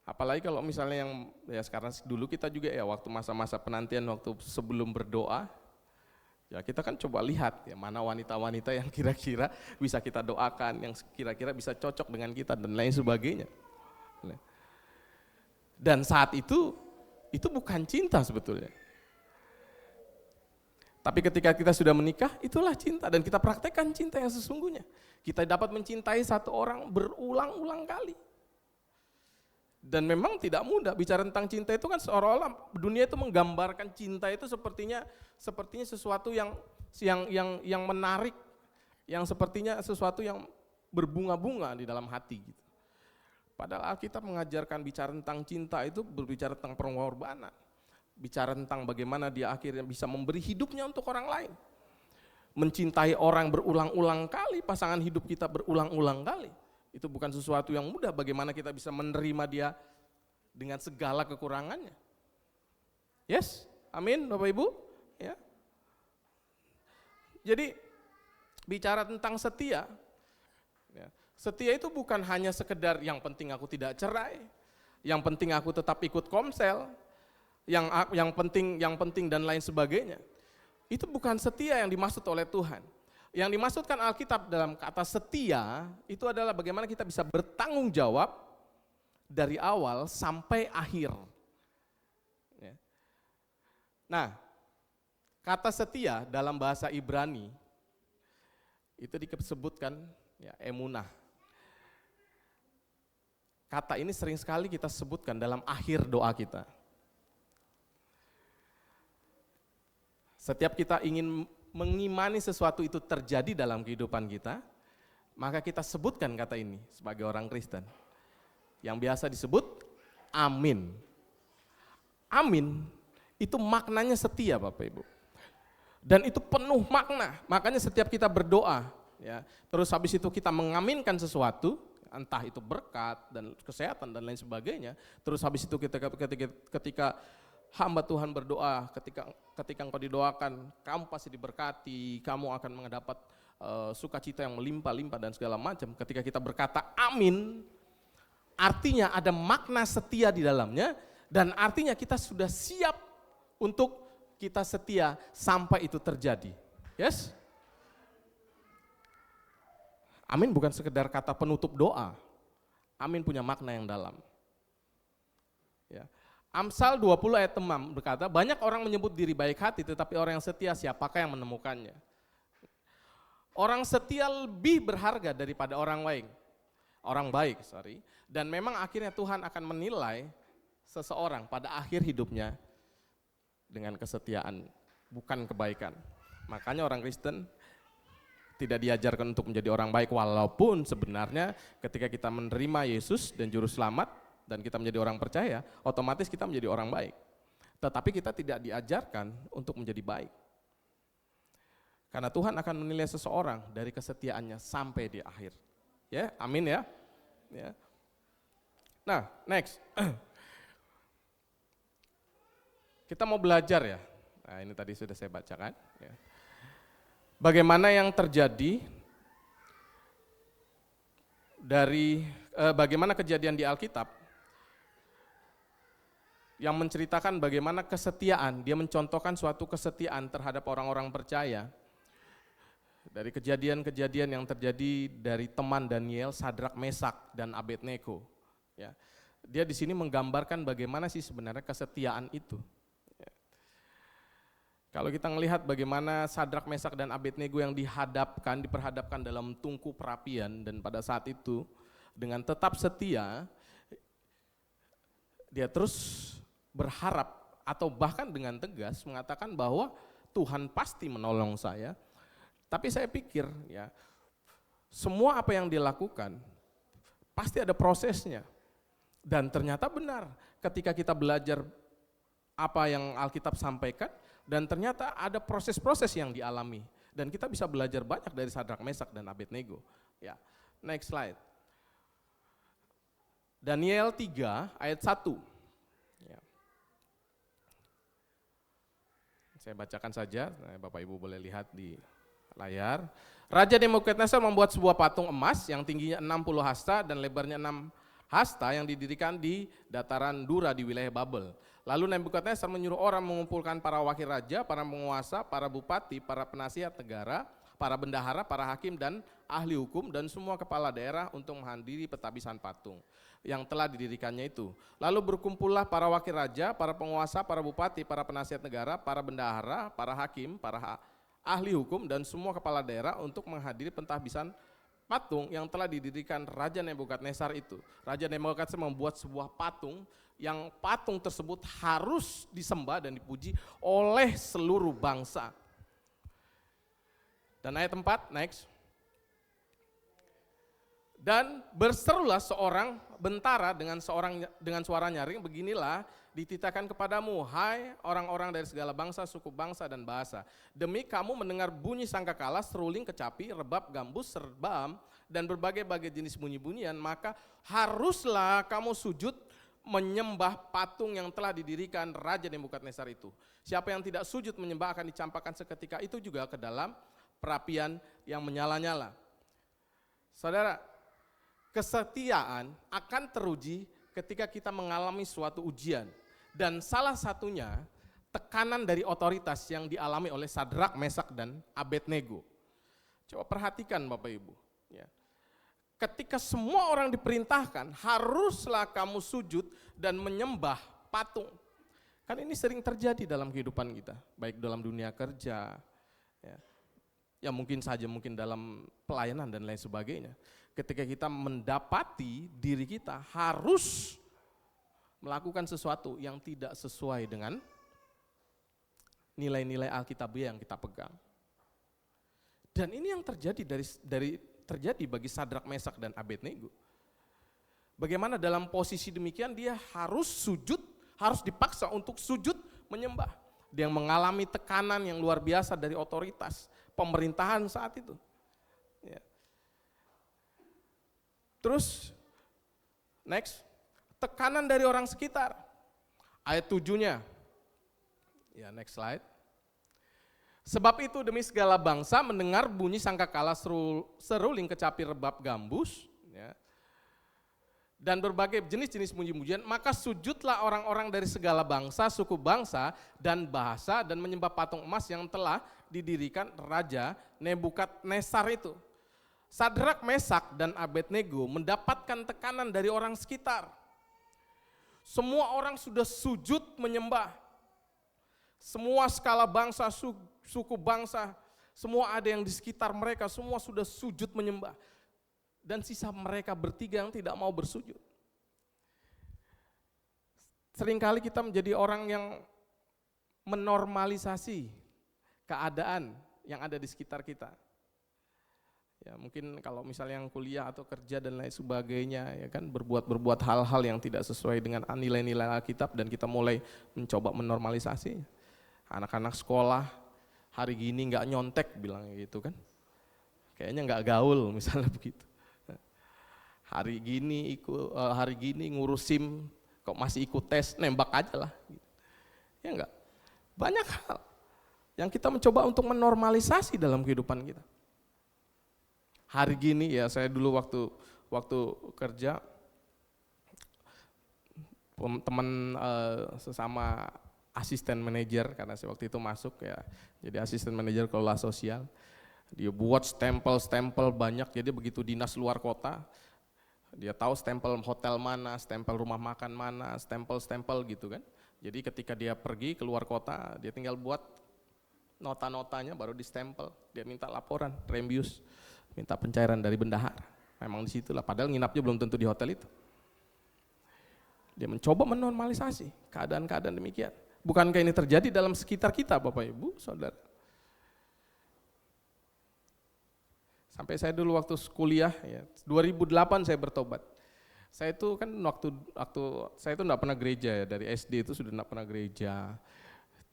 Apalagi kalau misalnya yang ya sekarang dulu kita juga ya waktu masa-masa penantian, waktu sebelum berdoa, ya kita kan coba lihat ya mana wanita-wanita yang kira-kira bisa kita doakan, yang kira-kira bisa cocok dengan kita dan lain sebagainya. Dan saat itu bukan cinta sebetulnya. Tapi ketika kita sudah menikah, itulah cinta, dan kita praktekkan cinta yang sesungguhnya. Kita dapat mencintai satu orang berulang-ulang kali. Dan memang tidak mudah bicara tentang cinta itu kan, seolah-olah dunia itu menggambarkan cinta itu sepertinya sesuatu yang menarik, yang sepertinya sesuatu yang berbunga-bunga di dalam hati gitu. Padahal Alkitab mengajarkan bicara tentang cinta itu berbicara tentang pengorbanan. Bicara tentang bagaimana dia akhirnya bisa memberi hidupnya untuk orang lain. Mencintai orang berulang-ulang kali, pasangan hidup kita berulang-ulang kali. Itu bukan sesuatu yang mudah, bagaimana kita bisa menerima dia dengan segala kekurangannya. Yes, amin Bapak Ibu. Ya. Jadi bicara tentang setia, ya, setia itu bukan hanya sekedar yang penting aku tidak cerai, yang penting aku tetap ikut komsel, yang penting dan lain sebagainya. Itu bukan setia yang dimaksud oleh Tuhan. Yang dimaksudkan Alkitab dalam kata setia itu adalah bagaimana kita bisa bertanggung jawab dari awal sampai akhir. Ya. Nah, kata setia dalam bahasa Ibrani itu disebutkan ya, emunah. Kata ini sering sekali kita sebutkan dalam akhir doa kita. Setiap kita ingin mengimani sesuatu itu terjadi dalam kehidupan kita, maka kita sebutkan kata ini sebagai orang Kristen. Yang biasa disebut amin. Amin itu maknanya setia Bapak Ibu. Dan itu penuh makna, makanya setiap kita berdoa, ya, terus habis itu kita mengaminkan sesuatu, entah itu berkat dan kesehatan dan lain sebagainya, terus habis itu ketika hamba Tuhan berdoa, ketika engkau didoakan, kamu pasti diberkati, kamu akan mendapat sukacita yang melimpah-limpah dan segala macam. Ketika kita berkata amin, artinya ada makna setia di dalamnya, dan artinya kita sudah siap untuk kita setia sampai itu terjadi. Yes? Amin bukan sekedar kata penutup doa. Amin punya makna yang dalam. Ya. Amsal 20 ayat 6 berkata, banyak orang menyebut diri baik hati, tetapi orang yang setia siapakah yang menemukannya? Orang setia lebih berharga daripada orang baik. Dan memang akhirnya Tuhan akan menilai seseorang pada akhir hidupnya dengan kesetiaan, bukan kebaikan. Makanya orang Kristen tidak diajarkan untuk menjadi orang baik, walaupun sebenarnya ketika kita menerima Yesus dan Juru Selamat, dan kita menjadi orang percaya, otomatis kita menjadi orang baik. Tetapi kita tidak diajarkan untuk menjadi baik. Karena Tuhan akan menilai seseorang dari kesetiaannya sampai di akhir. Ya, amin ya. Ya. Nah, next. Kita mau belajar ya. Nah, ini tadi sudah saya bacakan. Ya. Bagaimana yang terjadi dari bagaimana kejadian di Alkitab yang menceritakan bagaimana kesetiaan, dia mencontohkan suatu kesetiaan terhadap orang-orang percaya. Dari kejadian-kejadian yang terjadi dari teman Daniel, Sadrak, Mesak, dan Abednego. Ya. Dia di sini menggambarkan bagaimana sih sebenarnya kesetiaan itu. Ya. Kalau kita melihat bagaimana Sadrak, Mesak, dan Abednego yang diperhadapkan dalam tungku perapian, dan pada saat itu dengan tetap setia, dia terus berharap atau bahkan dengan tegas mengatakan bahwa Tuhan pasti menolong saya. Tapi saya pikir ya, semua apa yang dilakukan pasti ada prosesnya. Dan ternyata benar ketika kita belajar apa yang Alkitab sampaikan, dan ternyata ada proses-proses yang dialami, dan kita bisa belajar banyak dari Sadrak, Mesak, dan Abednego. Ya, next slide. Daniel 3 ayat 1. Saya bacakan saja, Bapak Ibu boleh lihat di layar. Raja Nebukadnezar membuat sebuah patung emas yang tingginya 60 hasta dan lebarnya 6 hasta yang didirikan di dataran Dura di wilayah Babel. Lalu Nebukadnezar menyuruh orang mengumpulkan para wakil raja, para penguasa, para bupati, para penasihat negara, para bendahara, para hakim dan ahli hukum dan semua kepala daerah untuk menghadiri petabisan patung yang telah didirikannya itu. Lalu berkumpullah para wakil raja, para penguasa, para bupati, para penasihat negara, para bendahara, para hakim, para ahli hukum dan semua kepala daerah untuk menghadiri pentabisan patung yang telah didirikan Raja Nebukadnezar itu. Raja Nebukadnezar membuat sebuah patung yang patung tersebut harus disembah dan dipuji oleh seluruh bangsa. Dan ayat 4, next. Dan berserulah seorang bentara dengan suara nyaring, beginilah dititahkan kepadamu, hai orang-orang dari segala bangsa, suku bangsa dan bahasa. Demi kamu mendengar bunyi sangkakala, seruling, kecapi, rebab, gambus, serbam, dan berbagai-bagai jenis bunyi-bunyian, maka haruslah kamu sujud menyembah patung yang telah didirikan Raja Nebukadnezar itu. Siapa yang tidak sujud menyembah akan dicampakkan seketika itu juga ke dalam perapian yang menyala-nyala. Saudara, kesetiaan akan teruji ketika kita mengalami suatu ujian. Dan salah satunya tekanan dari otoritas yang dialami oleh Sadrak, Mesak, dan Abednego. Coba perhatikan Bapak Ibu. Ya. Ketika semua orang diperintahkan, haruslah kamu sujud dan menyembah patung. Kan ini sering terjadi dalam kehidupan kita, baik dalam dunia kerja, ya mungkin saja mungkin dalam pelayanan dan lain sebagainya. Ketika kita mendapati diri kita harus melakukan sesuatu yang tidak sesuai dengan nilai-nilai Alkitabiah yang kita pegang. Dan ini yang terjadi terjadi bagi Sadrak, Mesak, dan Abednego. Bagaimana dalam posisi demikian dia harus sujud, harus dipaksa untuk sujud menyembah. Dia mengalami tekanan yang luar biasa dari otoritas pemerintahan saat itu. Ya. Terus, next, tekanan dari orang sekitar. Ayat 7-nya, ya next slide. Sebab itu demi segala bangsa mendengar bunyi sangkakala, seruling, kecapi, rebab, gambus, ya, dan berbagai jenis-jenis bunyi-bunyian, maka sujudlah orang-orang dari segala bangsa, suku bangsa, dan bahasa, dan menyembah patung emas yang telah didirikan Raja Nebukadnezar itu. Sadrak, Mesak, dan Abednego mendapatkan tekanan dari orang sekitar. Semua orang sudah sujud menyembah. Semua skala bangsa, suku bangsa, semua ada yang di sekitar mereka, semua sudah sujud menyembah. Dan sisa mereka bertiga yang tidak mau bersujud. Seringkali kita menjadi orang yang menormalisasi keadaan yang ada di sekitar kita. Ya, mungkin kalau misalnya yang kuliah atau kerja dan lain sebagainya, ya kan berbuat hal-hal yang tidak sesuai dengan nilai-nilai Alkitab dan kita mulai mencoba menormalisasi. Anak-anak sekolah hari gini nggak nyontek bilang gitu kan, kayaknya nggak gaul misalnya begitu. Hari gini ngurus SIM kok masih ikut tes, nembak aja lah. Ya enggak, banyak hal yang kita mencoba untuk menormalisasi dalam kehidupan kita. Hari gini ya, saya dulu waktu kerja, teman sesama asisten manajer, karena saya waktu itu masuk ya, jadi asisten manajer kelola sosial. Dia buat stempel banyak, jadi begitu dinas luar kota, dia tahu stempel hotel mana, stempel rumah makan mana, stempel gitu kan. Jadi ketika dia pergi keluar kota, dia tinggal buat nota-notanya baru di stempel. Dia minta laporan, rembius, minta pencairan dari bendahara. Memang di situlah, padahal nginapnya belum tentu di hotel itu. Dia mencoba menormalisasi keadaan-keadaan demikian. Bukankah ini terjadi dalam sekitar kita, Bapak Ibu, Saudara? Sampai saya dulu waktu kuliah, ya, 2008 saya bertobat. Saya itu kan waktu saya itu enggak pernah gereja ya, dari SD itu sudah enggak pernah gereja.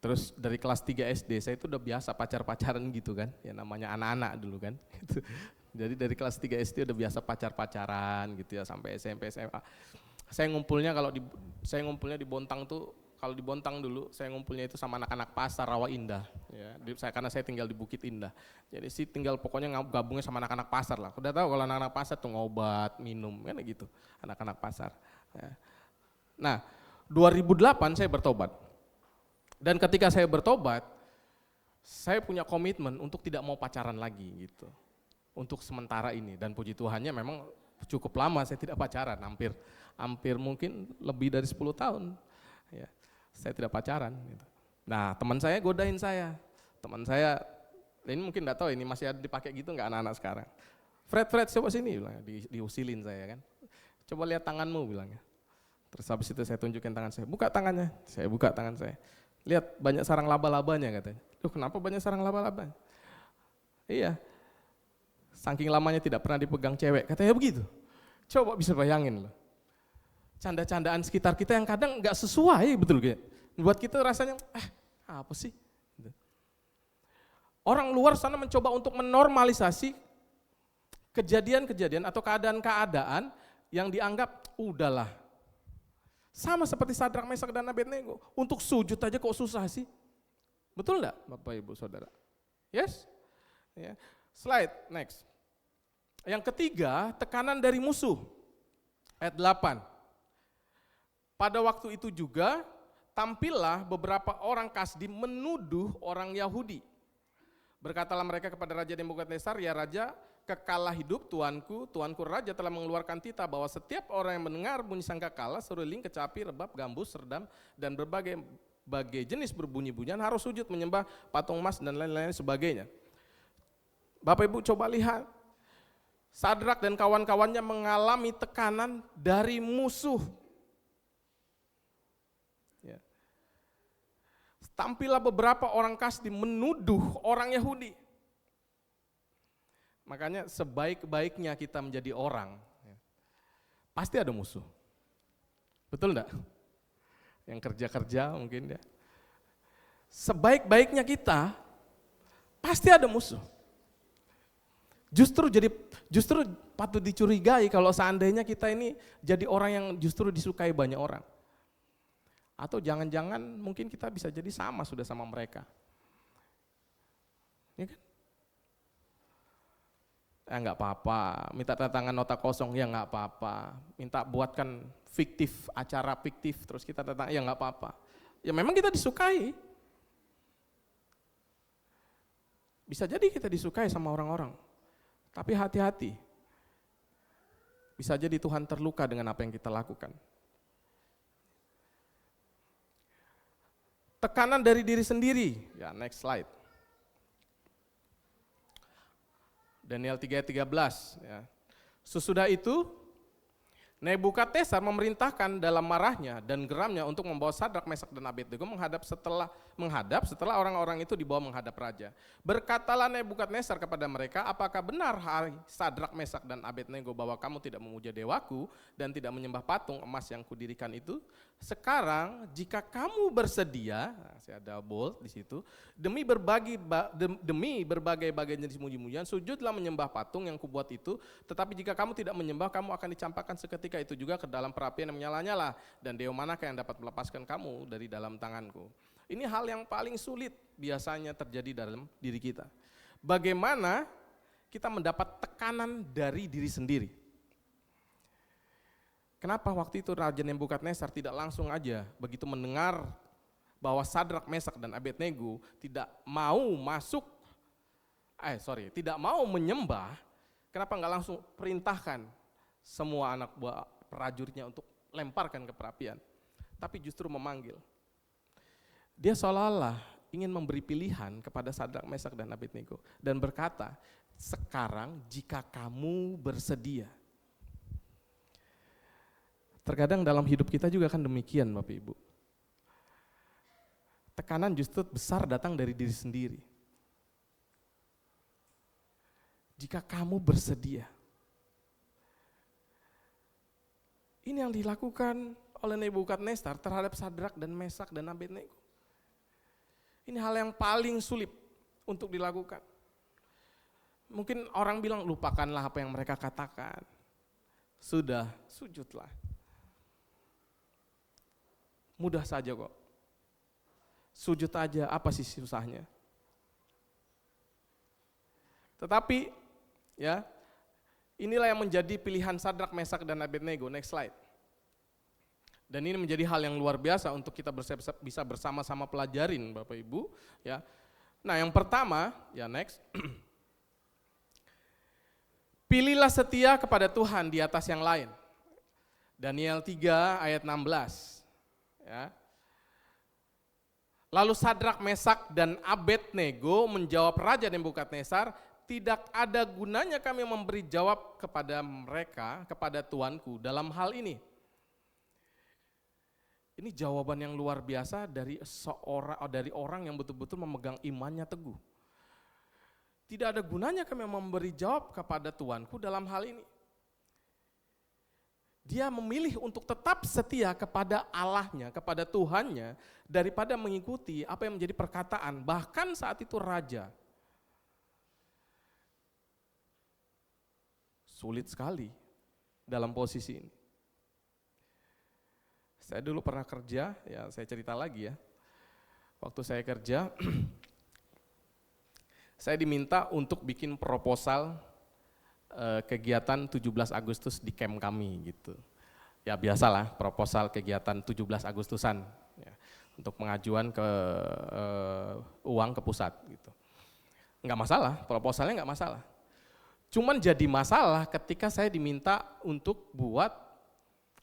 Terus dari kelas 3 SD saya itu udah biasa pacar-pacaran gitu kan, ya namanya anak-anak dulu kan. Gitu. Jadi dari kelas 3 SD udah biasa pacar-pacaran gitu ya sampai SMP, SMA. Saya ngumpulnya di Bontang tuh, kalau di Bontang dulu saya ngumpulnya itu sama anak-anak pasar Rawa Indah. Ya, karena saya tinggal di Bukit Indah. Jadi sih tinggal pokoknya gabungnya sama anak-anak pasar lah. Udah tahu kalau anak-anak pasar tuh ngobat, minum, kan gitu. Anak-anak pasar. Ya. Nah, 2008 saya bertobat. Dan ketika saya bertobat, saya punya komitmen untuk tidak mau pacaran lagi gitu. Untuk sementara ini, dan puji Tuhannya memang cukup lama saya tidak pacaran, hampir mungkin lebih dari 10 tahun. Ya, saya tidak pacaran gitu. Nah, teman saya godain saya. Teman saya ini mungkin enggak tahu ini masih ada dipakai gitu enggak anak-anak sekarang. Fred coba sini bilang, diusilin saya kan. Coba lihat tanganmu bilangnya. Terus habis itu saya tunjukin tangan saya, buka tangannya. Saya buka tangan saya. Lihat banyak sarang laba-labanya katanya. Loh, kenapa banyak sarang laba-laba? Iya. Saking lamanya tidak pernah dipegang cewek, katanya begitu. Coba bisa bayangin loh. Canda-candaan sekitar kita yang kadang nggak sesuai, betul gak? Buat kita rasanya, apa sih? Orang luar sana mencoba untuk menormalisasi kejadian-kejadian atau keadaan-keadaan yang dianggap udahlah. Sama seperti Sadrak, Mesak, dan Abednego. Untuk sujud aja kok susah sih? Betul enggak Bapak Ibu Saudara? Yes? Ya. Slide, next. Yang ketiga, tekanan dari musuh. Ayat 8. Pada waktu itu juga, tampillah beberapa orang Kasdim menuduh orang Yahudi. Berkatalah mereka kepada Raja Nebukadnezar, ya Raja, kekalah hidup tuanku Raja telah mengeluarkan titah bahwa setiap orang yang mendengar bunyi sangkakala, seruling, kecapi, rebab, gambus, serdam, dan berbagai jenis berbunyi-bunyian harus sujud menyembah patung emas dan lain-lain sebagainya. Bapak Ibu coba lihat, Sadrak dan kawan-kawannya mengalami tekanan dari musuh. Ya. Tampillah beberapa orang Kasdim menuduh orang Yahudi. Makanya sebaik-baiknya kita menjadi orang, pasti ada musuh. Betul enggak? Yang kerja-kerja mungkin ya. Sebaik-baiknya kita, pasti ada musuh. Justru patut dicurigai kalau seandainya kita ini jadi orang yang justru disukai banyak orang. Atau jangan-jangan mungkin kita bisa jadi sudah sama mereka. Ya kan? Enggak apa-apa, minta tanda tangan nota kosong, ya enggak apa-apa. Minta buatkan acara fiktif, terus kita tanda tangan, ya enggak apa-apa. Ya memang kita disukai. Bisa jadi kita disukai sama orang-orang. Tapi hati-hati, bisa jadi Tuhan terluka dengan apa yang kita lakukan. Tekanan dari diri sendiri, ya next slide. Daniel 3:13. Ya. Sesudah itu, Nebukadnezar memerintahkan dalam marahnya dan geramnya untuk membawa Sadrak, Mesak, dan Abednego menghadap setelah orang-orang itu dibawa menghadap raja. Berkatalah Nebukadnezar kepada mereka, apakah benar hai Sadrak, Mesak, dan Abednego bahwa kamu tidak memuja dewaku dan tidak menyembah patung emas yang kudirikan itu? Sekarang jika kamu bersedia, saya ada bold di situ, demi berbagai jenis muji-mujian, sujudlah menyembah patung yang kubuat itu. Tetapi jika kamu tidak menyembah, kamu akan dicampakkan seketika itu juga ke dalam perapian yang menyala-nyala. Dan dewa manakah yang dapat melepaskan kamu dari dalam tanganku? Ini hal yang paling sulit biasanya terjadi dalam diri kita. Bagaimana kita mendapat tekanan dari diri sendiri? Kenapa waktu itu Raja Nebukadnezar tidak langsung aja begitu mendengar bahwa Sadrak, Mesak, dan Abednego tidak mau tidak mau menyembah, kenapa enggak langsung perintahkan semua anak buah prajuritnya untuk lemparkan ke perapian, tapi justru memanggil. Dia seolah-olah ingin memberi pilihan kepada Sadrak, Mesak, dan Abednego dan berkata, sekarang jika kamu bersedia. Terkadang dalam hidup kita juga kan demikian Bapak Ibu. Tekanan justru besar datang dari diri sendiri. Jika kamu bersedia. Ini yang dilakukan oleh Nebukadnezar terhadap Sadrak dan Mesak dan Abednego. Ini hal yang paling sulit untuk dilakukan. Mungkin orang bilang lupakanlah apa yang mereka katakan. Sudah, sujudlah. Mudah saja kok. Sujud aja, apa sih susahnya? Tetapi ya, inilah yang menjadi pilihan Sadrak, Mesak, dan Abednego. Next slide. Dan ini menjadi hal yang luar biasa untuk kita bisa bersama-sama pelajarin Bapak Ibu. Ya, Nah yang pertama, ya next. Pilihlah setia kepada Tuhan di atas yang lain. Daniel 3 ayat 16. Ya. Lalu Sadrak, Mesak, dan Abednego menjawab Raja Nebukadnezar, tidak ada gunanya kami memberi jawab kepada mereka, kepada Tuanku dalam hal ini. Ini jawaban yang luar biasa dari orang yang betul-betul memegang imannya teguh. Tidak ada gunanya kami memberi jawab kepada Tuanku dalam hal ini. Dia memilih untuk tetap setia kepada Allahnya, kepada Tuhannya, daripada mengikuti apa yang menjadi perkataan, bahkan saat itu raja. Sulit sekali dalam posisi ini. Saya dulu pernah kerja, ya saya cerita lagi ya. Waktu saya kerja, saya diminta untuk bikin proposal kegiatan 17 Agustus di camp kami gitu. Ya biasalah proposal kegiatan 17 Agustusan ya, untuk pengajuan ke uang ke pusat gitu. Enggak masalah, proposalnya enggak masalah. Cuman jadi masalah ketika saya diminta untuk buat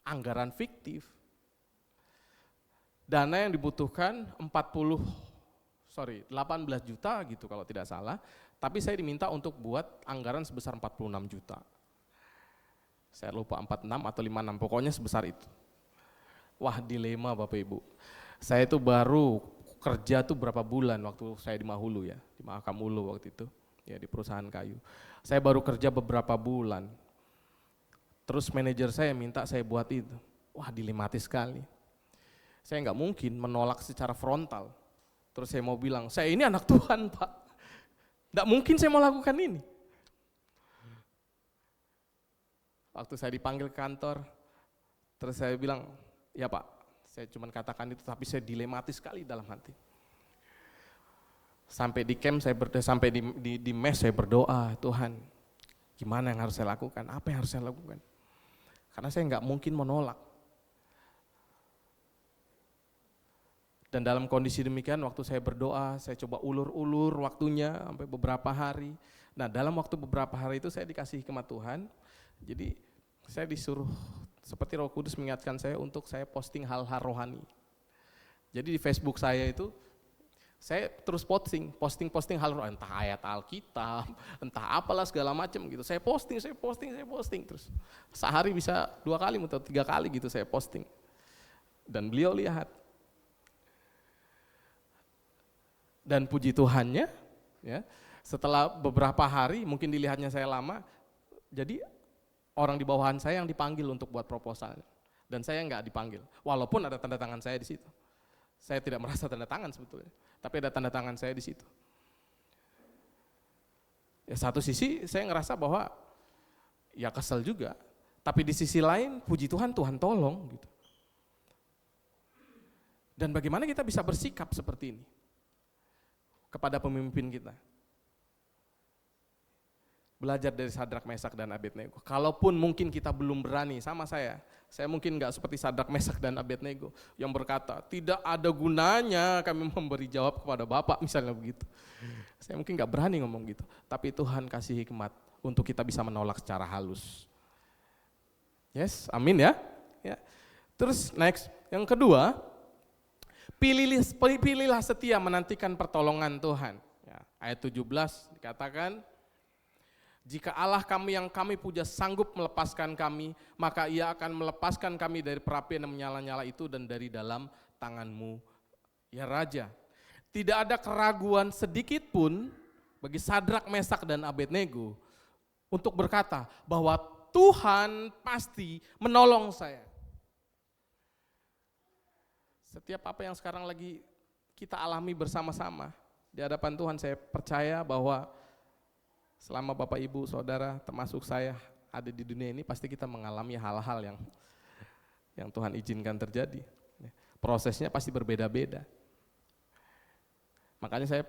anggaran fiktif. Dana yang dibutuhkan 18 juta gitu kalau tidak salah, tapi saya diminta untuk buat anggaran sebesar 46 juta. Saya lupa 46 atau 56, pokoknya sebesar itu. Wah dilema Bapak Ibu. Saya itu baru kerja tuh berapa bulan waktu saya di Mahulu ya, di Mahakam Ulu waktu itu, ya di perusahaan kayu. Saya baru kerja beberapa bulan. Terus manajer saya minta saya buat itu. Wah dilematis sekali. Saya nggak mungkin menolak secara frontal. Terus saya mau bilang, saya ini anak Tuhan Pak. Nggak mungkin saya mau lakukan ini. Waktu saya dipanggil ke kantor, terus saya bilang, ya Pak, saya cuma katakan itu, tapi saya dilematis sekali dalam hati. Sampai di camp, sampai di mes saya berdoa, Tuhan, gimana yang harus saya lakukan? Apa yang harus saya lakukan? Karena saya nggak mungkin menolak. Dan dalam kondisi demikian waktu saya berdoa, saya coba ulur-ulur waktunya sampai beberapa hari. Nah dalam waktu beberapa hari itu saya dikasih hikmat Tuhan, jadi saya disuruh seperti Roh Kudus mengingatkan saya untuk saya posting hal-hal rohani. Jadi di Facebook saya itu, saya terus posting hal rohani, entah ayat Alkitab, entah apalah segala macam gitu. Saya posting terus. Sehari bisa 2 kali atau 3 kali gitu saya posting. Dan beliau lihat. Dan puji Tuhannya, ya, setelah beberapa hari, mungkin dilihatnya saya lama, jadi orang di bawahan saya yang dipanggil untuk buat proposal, dan saya nggak dipanggil, walaupun ada tanda tangan saya di situ. Saya tidak merasa tanda tangan sebetulnya, tapi ada tanda tangan saya di situ. Ya satu sisi saya ngerasa bahwa ya kesel juga, tapi di sisi lain puji Tuhan, Tuhan tolong gitu. Dan bagaimana kita bisa bersikap seperti ini kepada pemimpin kita. Belajar dari Sadrak, Mesak, dan Abednego. Kalaupun mungkin kita belum berani, sama saya mungkin nggak seperti Sadrak, Mesak, dan Abednego yang berkata, tidak ada gunanya kami memberi jawab kepada Bapak, misalnya begitu. Saya mungkin nggak berani ngomong gitu, tapi Tuhan kasih hikmat untuk kita bisa menolak secara halus. Yes, amin ya. Terus next, yang kedua, pilihlah setia menantikan pertolongan Tuhan. Ya, ayat 17 dikatakan, jika Allah kami yang kami puja sanggup melepaskan kami, maka Ia akan melepaskan kami dari perapian yang menyala-nyala itu dan dari dalam tangan-Mu, ya Raja. Tidak ada keraguan sedikit pun bagi Sadrak, Mesak, dan Abednego untuk berkata bahwa Tuhan pasti menolong saya. Setiap apa yang sekarang lagi kita alami bersama-sama di hadapan Tuhan, saya percaya bahwa selama Bapak Ibu Saudara termasuk saya ada di dunia ini, pasti kita mengalami hal-hal yang Tuhan izinkan terjadi. Prosesnya pasti berbeda-beda. Makanya saya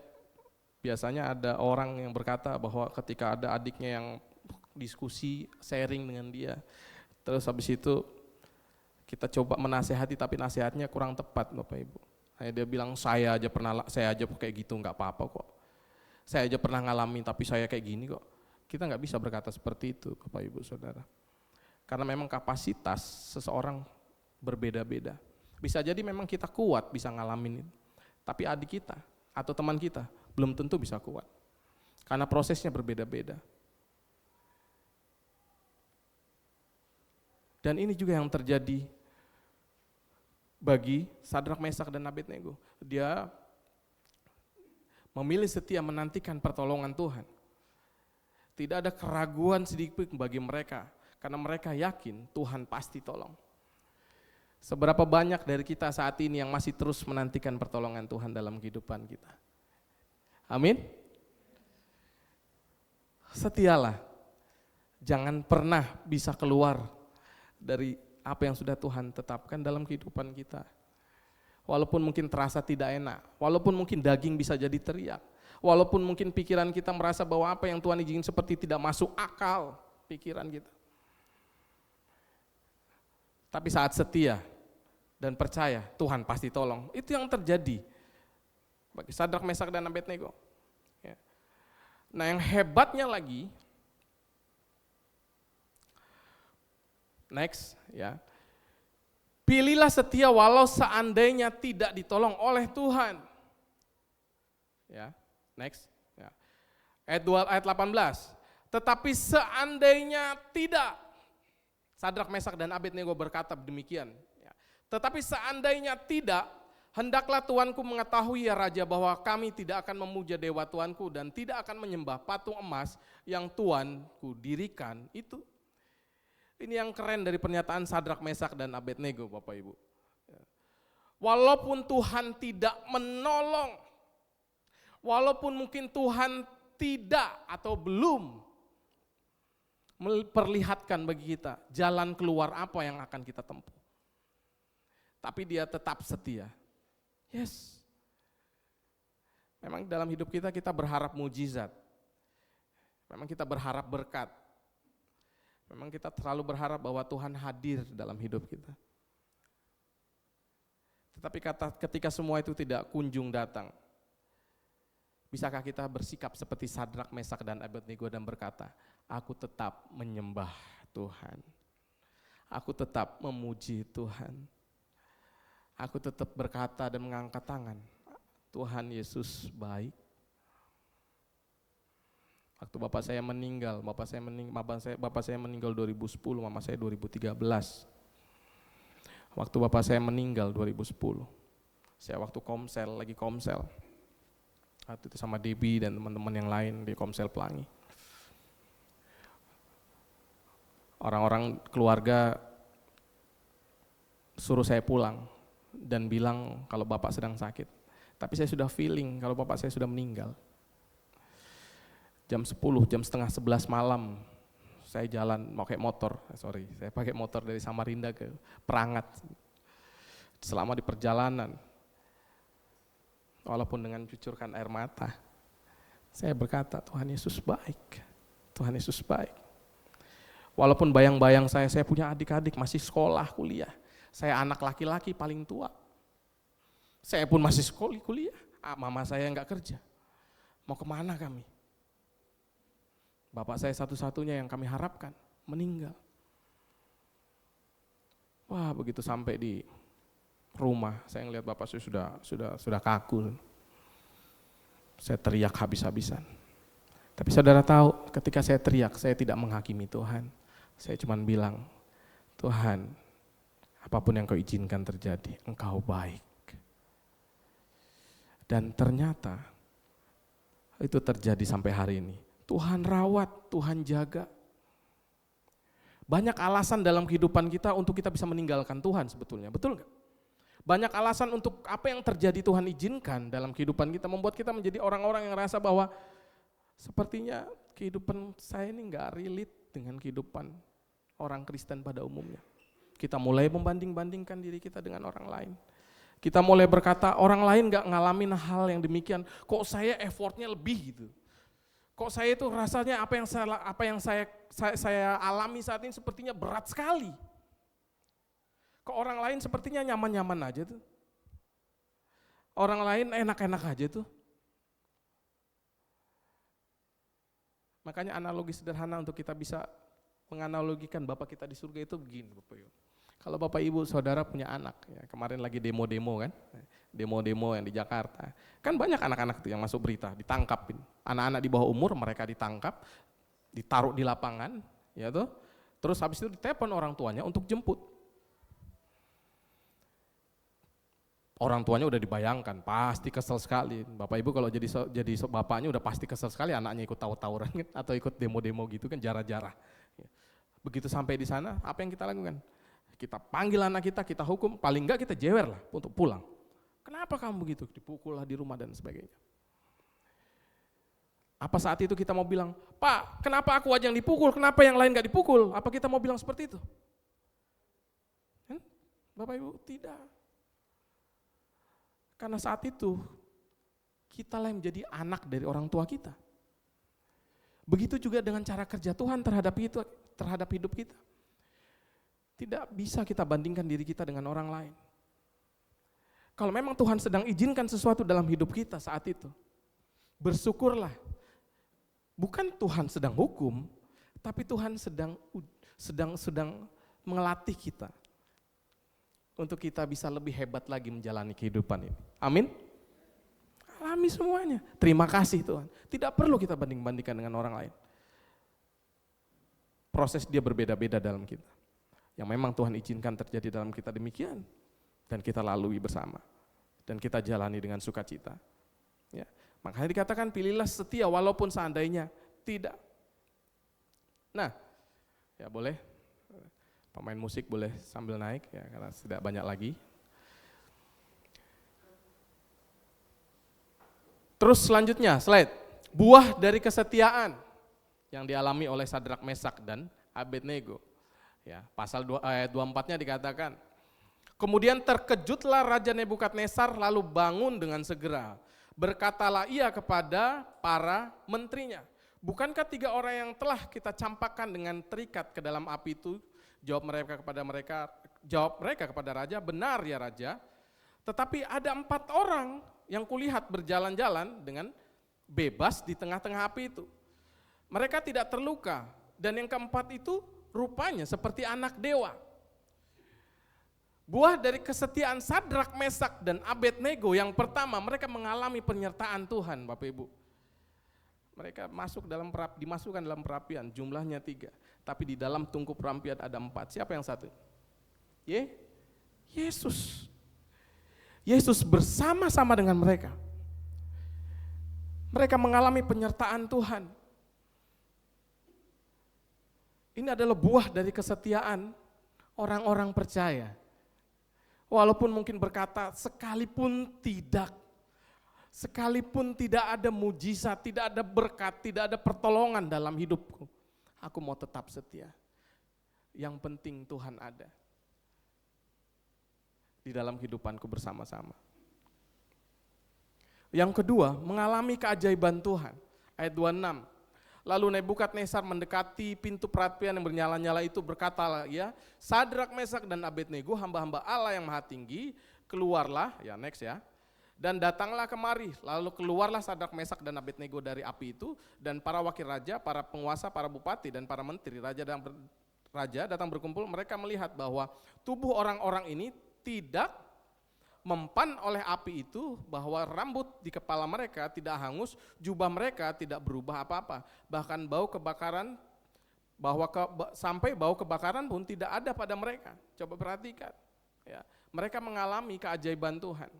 biasanya ada orang yang berkata bahwa ketika ada adiknya yang diskusi, sharing dengan dia, terus habis itu kita coba menasehati tapi nasihatnya kurang tepat Bapak Ibu. Dia bilang saya aja kayak gitu nggak apa-apa kok. Saya aja pernah ngalamin tapi saya kayak gini kok. Kita nggak bisa berkata seperti itu Bapak Ibu Saudara. Karena memang kapasitas seseorang berbeda-beda. Bisa jadi memang kita kuat bisa ngalamin itu. Tapi adik kita atau teman kita belum tentu bisa kuat. Karena prosesnya berbeda-beda. Dan ini juga yang terjadi bagi Sadrak, Mesak, dan Abednego. Dia memilih setia menantikan pertolongan Tuhan. Tidak ada keraguan sedikit bagi mereka, karena mereka yakin Tuhan pasti tolong. Seberapa banyak dari kita saat ini yang masih terus menantikan pertolongan Tuhan dalam kehidupan kita? Amin. Setialah, jangan pernah bisa keluar dari apa yang sudah Tuhan tetapkan dalam kehidupan kita. Walaupun mungkin terasa tidak enak, walaupun mungkin daging bisa jadi teriak, walaupun mungkin pikiran kita merasa bahwa apa yang Tuhan izinkan seperti tidak masuk akal pikiran kita. Tapi saat setia dan percaya, Tuhan pasti tolong. Itu yang terjadi bagi Sadrak, Mesak, dan Abednego. Ya. Nah, yang hebatnya lagi, next, ya. Pilihlah setia walau seandainya tidak ditolong oleh Tuhan. Ya, next, ya. Ayat 18. Tetapi seandainya tidak, Sadrak, Mesak, dan Abednego berkata demikian. Ya. Tetapi seandainya tidak, hendaklah tuanku mengetahui ya Raja bahwa kami tidak akan memuja dewa tuanku dan tidak akan menyembah patung emas yang tuanku dirikan itu. Ini yang keren dari pernyataan Sadrak, Mesak, dan Abednego Bapak Ibu. Walaupun Tuhan tidak menolong, walaupun mungkin Tuhan tidak atau belum memperlihatkan bagi kita jalan keluar apa yang akan kita tempuh, tapi dia tetap setia. Yes. Memang dalam hidup kita berharap mujizat, memang kita berharap berkat. Memang kita terlalu berharap bahwa Tuhan hadir dalam hidup kita. Tetapi ketika semua itu tidak kunjung datang, bisakah kita bersikap seperti Sadrak, Mesak, dan Abednego dan berkata, aku tetap menyembah Tuhan. Aku tetap memuji Tuhan. Aku tetap berkata dan mengangkat tangan, Tuhan Yesus baik. Waktu bapak saya meninggal 2010, mama saya 2013. Waktu bapak saya meninggal 2010, saya waktu lagi komsel. Waktu itu sama Debbie dan teman-teman yang lain di Komsel Pelangi. Orang-orang keluarga suruh saya pulang dan bilang kalau bapak sedang sakit. Tapi saya sudah feeling kalau bapak saya sudah meninggal. Jam 10, jam setengah 11 malam, saya jalan pakai motor, saya pakai motor dari Samarinda ke Perangat. Selama di perjalanan, walaupun dengan cucurkan air mata, saya berkata, Tuhan Yesus baik, Tuhan Yesus baik. Walaupun bayang-bayang saya punya adik-adik masih sekolah, kuliah, saya anak laki-laki paling tua. Saya pun masih kuliah, mama saya nggak kerja, mau kemana kami? Bapak saya satu-satunya yang kami harapkan meninggal. Wah, begitu sampai di rumah, saya ngelihat bapak saya sudah kaku. Saya teriak habis-habisan. Tapi saudara tahu, ketika saya teriak, saya tidak menghakimi Tuhan. Saya cuma bilang, Tuhan, apapun yang kau izinkan terjadi, engkau baik. Dan ternyata itu terjadi sampai hari ini. Tuhan rawat, Tuhan jaga. Banyak alasan dalam kehidupan kita untuk kita bisa meninggalkan Tuhan sebetulnya, betul nggak? Banyak alasan untuk apa yang terjadi Tuhan izinkan dalam kehidupan kita, membuat kita menjadi orang-orang yang rasa bahwa sepertinya kehidupan saya ini nggak relate dengan kehidupan orang Kristen pada umumnya. Kita mulai membanding-bandingkan diri kita dengan orang lain. Kita mulai berkata orang lain nggak ngalamin hal yang demikian, kok saya effortnya lebih gitu. Kok saya itu rasanya apa yang saya alami saat ini sepertinya berat sekali. Kok orang lain sepertinya nyaman-nyaman aja tuh. Orang lain enak-enak aja tuh. Makanya analogi sederhana untuk kita bisa menganalogikan Bapak kita di surga itu begini Bapak Ibu. Kalau Bapak Ibu Saudara punya anak, ya, kemarin lagi demo-demo kan, demo-demo yang di Jakarta. Kan banyak anak-anak tuh yang masuk berita, ditangkapin. Anak-anak di bawah umur mereka ditangkap, ditaruh di lapangan, ya tuh. Terus habis itu ditelepon orang tuanya untuk jemput. Orang tuanya udah dibayangkan, pasti kesel sekali. Bapak Ibu kalau jadi bapaknya udah pasti kesel sekali anaknya ikut tawuran kan, atau ikut demo-demo gitu kan, jarah-jarah. Begitu sampai di sana, apa yang kita lakukan? Kita panggil anak kita hukum, paling enggak kita jewer lah untuk pulang. Kenapa kamu begitu? Dipukul lah di rumah dan sebagainya. Apa saat itu kita mau bilang, Pak, kenapa aku aja yang dipukul, kenapa yang lain enggak dipukul? Apa kita mau bilang seperti itu? Bapak Ibu, tidak. Karena saat itu, kita lah yang menjadi anak dari orang tua kita. Begitu juga dengan cara kerja Tuhan terhadap hidup kita. Tidak bisa kita bandingkan diri kita dengan orang lain. Kalau memang Tuhan sedang izinkan sesuatu dalam hidup kita saat itu, bersyukurlah. Bukan Tuhan sedang hukum, tapi Tuhan sedang melatih kita untuk kita bisa lebih hebat lagi menjalani kehidupan ini. Amin. Alami semuanya. Terima kasih Tuhan. Tidak perlu kita banding-bandingkan dengan orang lain. Proses dia berbeda-beda dalam kita. Yang memang Tuhan izinkan terjadi dalam kita demikian. Dan kita lalui bersama. Dan kita jalani dengan sukacita. Ya. Makanya dikatakan pilihlah setia walaupun seandainya tidak. Nah, ya boleh. Pemain musik boleh sambil naik ya, karena tidak banyak lagi. Terus selanjutnya, slide. Buah dari kesetiaan yang dialami oleh Sadrak, Mesak, dan Abednego. Ya, pasal ayat 24-nya dikatakan, kemudian terkejutlah Raja Nebukadnezar lalu bangun dengan segera. Berkatalah ia kepada para menterinya, bukankah 3 orang yang telah kita campakkan dengan terikat ke dalam api itu? Jawab mereka kepada raja, benar ya raja. Tetapi ada 4 orang yang kulihat berjalan-jalan dengan bebas di tengah-tengah api itu. Mereka tidak terluka, dan yang keempat itu rupanya seperti anak dewa. Buah dari kesetiaan Sadrak, Mesak, dan Abednego yang pertama, mereka mengalami penyertaan Tuhan, Bapak Ibu. Mereka dimasukkan dalam perapian, jumlahnya 3. Tapi di dalam tungku perapian ada 4. Siapa yang satu? Yesus. Yesus bersama-sama dengan mereka. Mereka mengalami penyertaan Tuhan. Ini adalah buah dari kesetiaan orang-orang percaya. Walaupun mungkin berkata, sekalipun tidak ada mujizat, tidak ada berkat, tidak ada pertolongan dalam hidupku, aku mau tetap setia. Yang penting Tuhan ada di dalam kehidupanku bersama-sama. Yang kedua, mengalami keajaiban Tuhan. Ayat 26. Lalu Nebukadnezar mendekati pintu perapian yang bernyala-nyala itu, berkatalah ya, Sadrak, Mesak, dan Abednego, hamba-hamba Allah yang maha tinggi, keluarlah, ya next ya, dan datanglah kemari. Lalu keluarlah Sadrak, Mesak, dan Abednego dari api itu, dan para wakil raja, para penguasa, para bupati, dan para menteri, raja datang berkumpul. Mereka melihat bahwa tubuh orang-orang ini tidak mempan oleh api itu, bahwa rambut di kepala mereka tidak hangus, jubah mereka tidak berubah apa-apa. Bahkan bau kebakaran, sampai bau kebakaran pun tidak ada pada mereka. Coba perhatikan. Ya, mereka mengalami keajaiban Tuhan.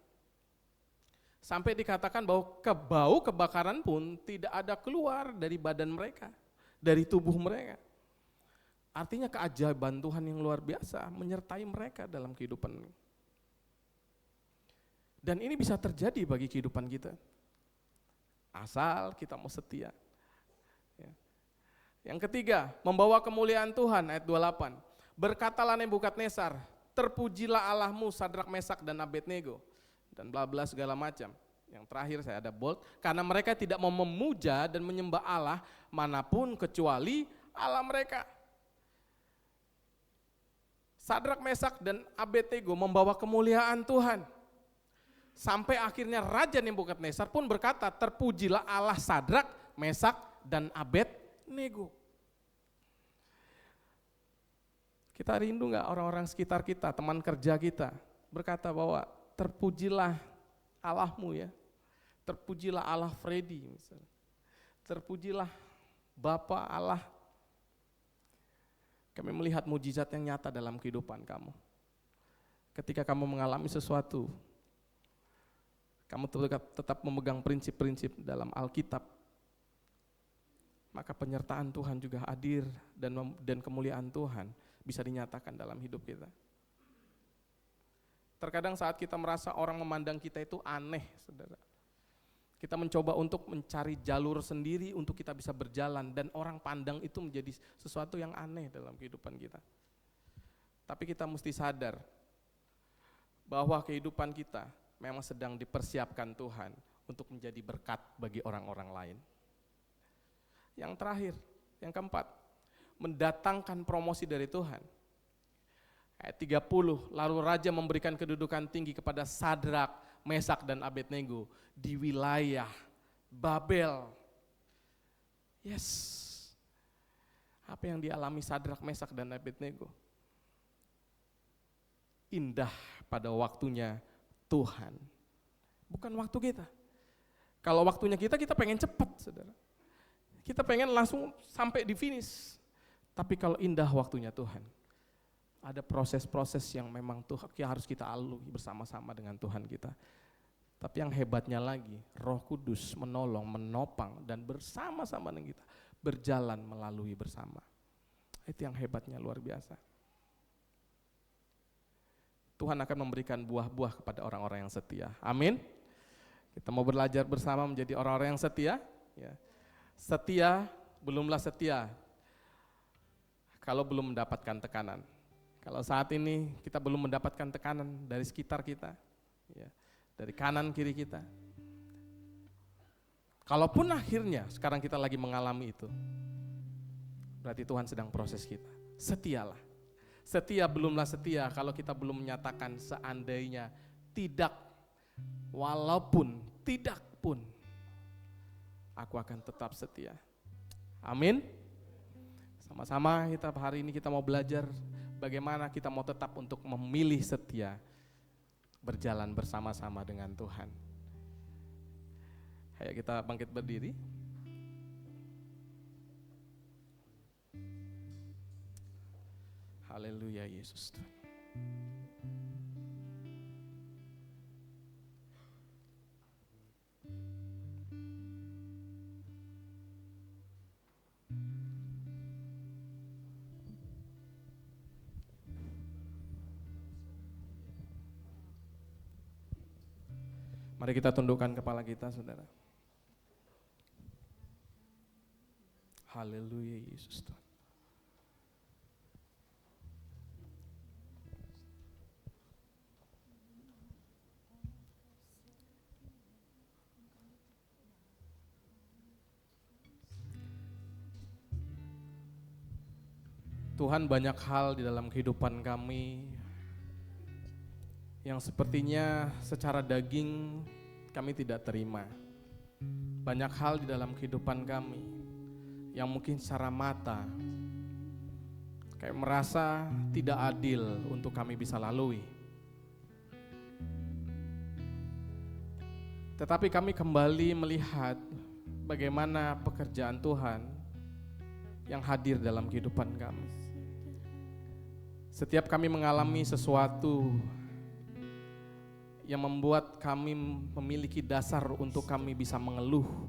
Sampai dikatakan bahwa bau kebakaran pun tidak ada keluar dari badan mereka, dari tubuh mereka. Artinya keajaiban Tuhan yang luar biasa menyertai mereka dalam kehidupan ini. Dan ini bisa terjadi bagi kehidupan kita. Asal kita mau setia. Ya. Yang ketiga, membawa kemuliaan Tuhan, ayat 28. Berkatalah Nebukadnezar, terpujilah Allahmu Sadrak, Mesak, dan Abednego. Dan bla bla segala macam. Yang terakhir saya ada bold, karena mereka tidak mau memuja dan menyembah Allah manapun kecuali Allah mereka. Sadrak, Mesak, dan Abednego membawa kemuliaan Tuhan. Sampai akhirnya Raja Nebukadnezar pun berkata, terpujilah Allah Sadrak, Mesak, dan Abednego. Abednego. Kita rindu gak orang-orang sekitar kita, teman kerja kita, berkata bahwa terpujilah Allahmu ya, terpujilah Allah Freddy misalnya, terpujilah Bapa Allah. Kami melihat mujizat yang nyata dalam kehidupan kamu. Ketika kamu mengalami sesuatu, kamu tetap memegang prinsip-prinsip dalam Alkitab, maka penyertaan Tuhan juga hadir dan kemuliaan Tuhan bisa dinyatakan dalam hidup kita. Terkadang saat kita merasa orang memandang kita itu aneh, saudara, kita mencoba untuk mencari jalur sendiri untuk kita bisa berjalan, dan orang pandang itu menjadi sesuatu yang aneh dalam kehidupan kita. Tapi kita mesti sadar bahwa kehidupan kita memang sedang dipersiapkan Tuhan untuk menjadi berkat bagi orang-orang lain. Yang terakhir, yang keempat, mendatangkan promosi dari Tuhan. Ayat 30, lalu Raja memberikan kedudukan tinggi kepada Sadrak, Mesak, dan Abednego di wilayah Babel. Yes. Apa yang dialami Sadrak, Mesak, dan Abednego? Indah pada waktunya Tuhan. Bukan waktu kita. Kalau waktunya kita pengen cepat, saudara. Kita pengen langsung sampai di finish. Tapi kalau indah waktunya Tuhan, ada proses-proses yang memang Tuhan harus kita lalui bersama-sama dengan Tuhan kita. Tapi yang hebatnya lagi, Roh Kudus menolong, menopang, dan bersama-sama dengan kita berjalan melalui bersama. Itu yang hebatnya, luar biasa. Tuhan akan memberikan buah-buah kepada orang-orang yang setia. Amin. Kita mau belajar bersama menjadi orang-orang yang setia. Ya. Setia, belumlah setia kalau belum mendapatkan tekanan. Kalau saat ini kita belum mendapatkan tekanan dari sekitar kita, ya, dari kanan kiri kita. Kalaupun akhirnya sekarang kita lagi mengalami itu, berarti Tuhan sedang proses kita. Setialah. Setia belumlah setia kalau kita belum menyatakan seandainya tidak, walaupun tidak pun, aku akan tetap setia. Amin. Sama-sama kita hari ini kita mau belajar bagaimana kita mau tetap untuk memilih setia, berjalan bersama-sama dengan Tuhan. Ayo kita bangkit berdiri. Haleluya Yesus Tuhan. Mari kita tundukkan kepala kita, saudara. Haleluya Yesus Tuhan. Tuhan, banyak hal di dalam kehidupan kami yang sepertinya secara daging kami tidak terima. Banyak hal di dalam kehidupan kami yang mungkin secara mata kayak merasa tidak adil untuk kami bisa lalui. Tetapi kami kembali melihat bagaimana pekerjaan Tuhan yang hadir dalam kehidupan kami. Setiap kami mengalami sesuatu yang membuat kami memiliki dasar untuk kami bisa mengeluh,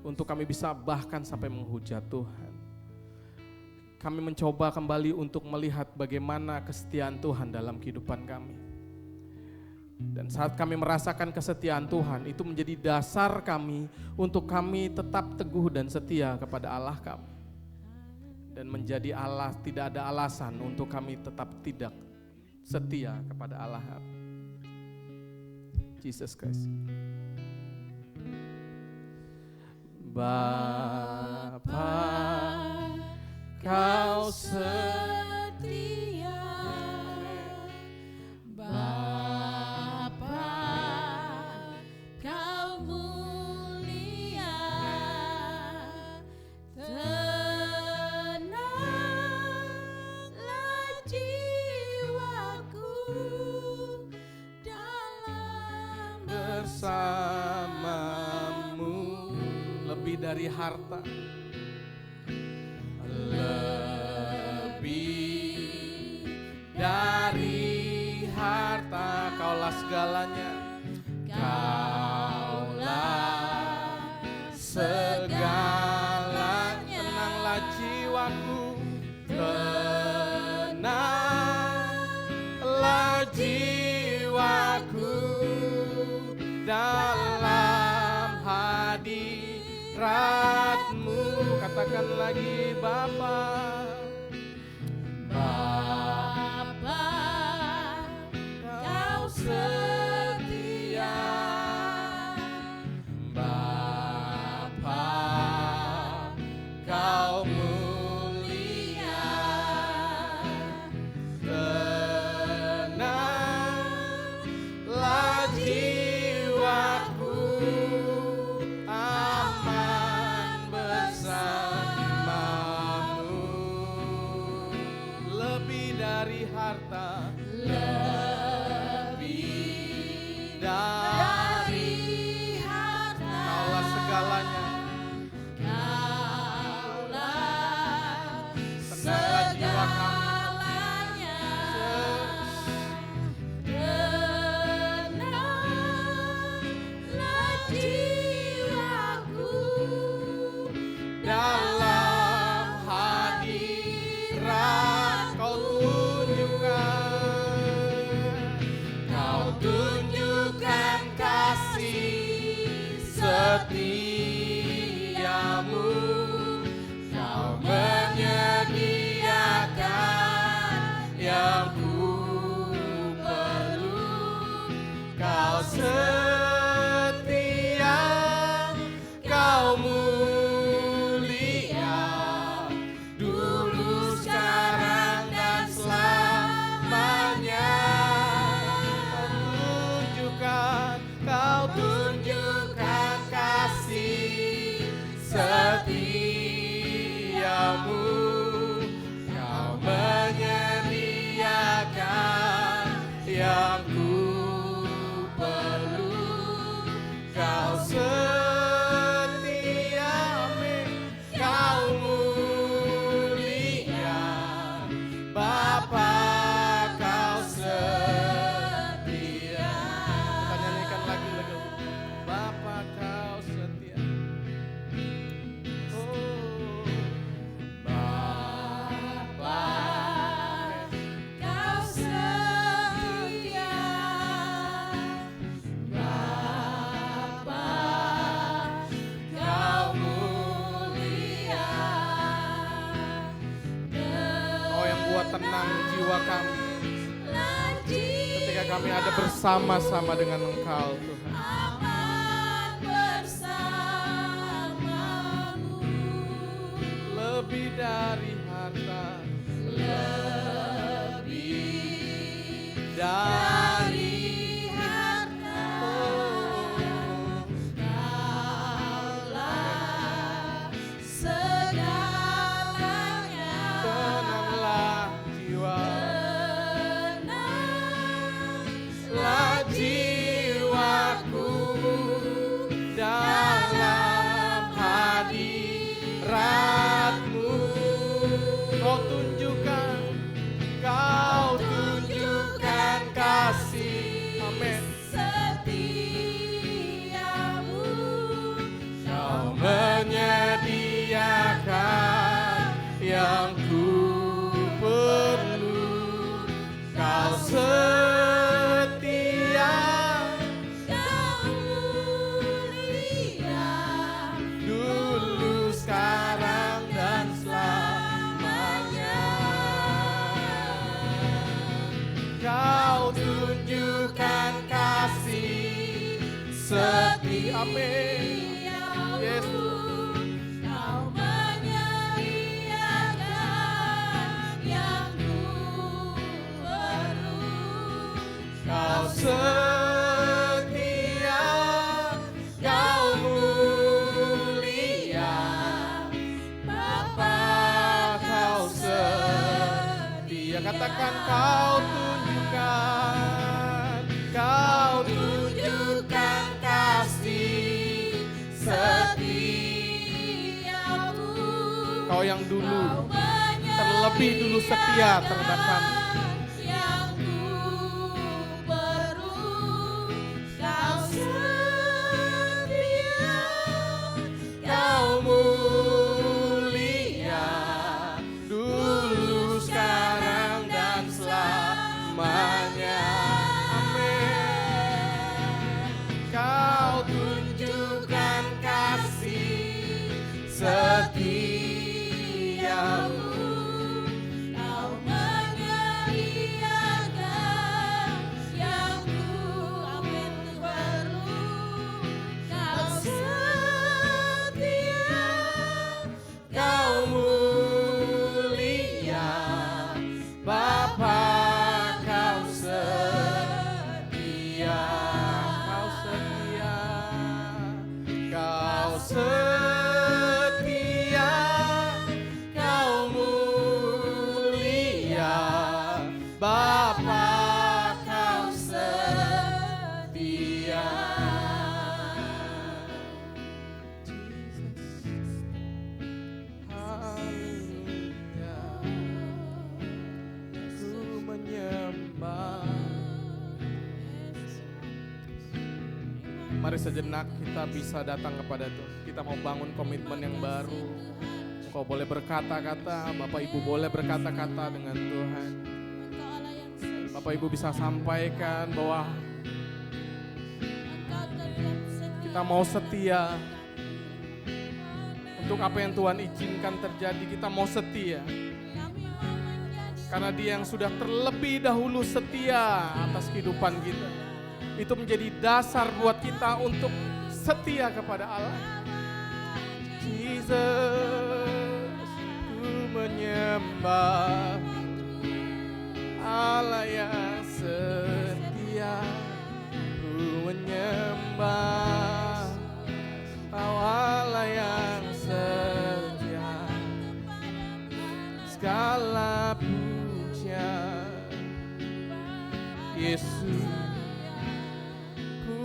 untuk kami bisa bahkan sampai menghujat Tuhan. Kami mencoba kembali untuk melihat bagaimana kesetiaan Tuhan dalam kehidupan kami. Dan saat kami merasakan kesetiaan Tuhan, itu menjadi dasar kami untuk kami tetap teguh dan setia kepada Allah kami. Dan menjadi Allah, tidak ada alasan untuk kami tetap tidak setia kepada Allah. Jesus Christ. Bapa, Kau setia. Bapa, Kau mulia, bersamamu. Lebih dari harta, lebih dari harta, Kaulah segalanya. Kaulah segalanya. Tenanglah jiwaku, tenanglah jiwaku dalam hadirat-Mu. Katakan lagi, Bapa. Bapa, Kau setia. Bapa, Kau mulia. Tenanglah jiwaku, aman bersamamu. Lebih dari harta, lebih dari harta, Kaulah segalanya. Kaulah Tenanglah jiwa kami. segalanya. Tenanglah jiwaku Dalam hadirat Kau tunjukkan kasih setiamu. Kau menyediakan yang ku perlu. Kau setia, Kau mulia, dulu, sekarang, dan selamanya. Kau tunjukkan kasih setiamu. Kau menyediakan yang ku perlu. Kau setia, amin. Kau mulia, Bapa, Kau setia. Kita nyanyikan lagi lagu Bapa, Kau setia. Oh, Bapa, Kau setia. Bapa, Kau mulia. Kau yang buat tenang jiwa kami ketika kami ada bersama-sama dengan Engkau, Tuhan. Aman bersamamu. Lebih dari harta, Lebih dari harta, Kaulah segalanya. tenanglah jiwa, Tenanglah jiwaku dalam hadirat-Mu. Kau tunjukkan kasih, amin. setiamu. Kau menyediakan yang ku perlu. Kau setia, Kau mulia, dulu, sekarang, dan selamanya. Kau tunjukkan kasih setia, amin. Yesus. Kau menyediakan yang ku perlu. Kau setia, Kau mulia, Bapa, Kau setia. Katakan, Kau tunjukkan kasih yang dulu terlebih dulu setia terhadap kami. Yang ku perlu, Kau setia, Kau mulia dulu, sekarang dan selamanya. Amin. Kau tunjukkan kasih setiamu. Kau menyediakan yang ku perlu, Kau setia, Kau mulia, Bapa, Kau setia, Kau setia, Kau setia, Kau mulia, Bapa, Kau setia. Haleluya, ku menyembah. Mari sejenak kita bisa datang kepada Tuhan. Kita mau bangun komitmen yang baru. Engkau boleh berkata-kata, Bapak Ibu boleh berkata-kata dengan Tuhan. Engkau Allah yang setia, Bapak Ibu bisa sampaikan bahwa Engkau tetap setia. kita mau setia. Untuk apa yang Tuhan izinkan terjadi, kita mau setia. Kami mau menjadi Karena Dia yang sudah terlebih dahulu setia atas kehidupan kita. Itu menjadi dasar buat kita untuk setia kepada Allah. Jesus, ku menyembah Allah yang setia. Ku menyembah Allah yang setia. Segala puja Yesus, ku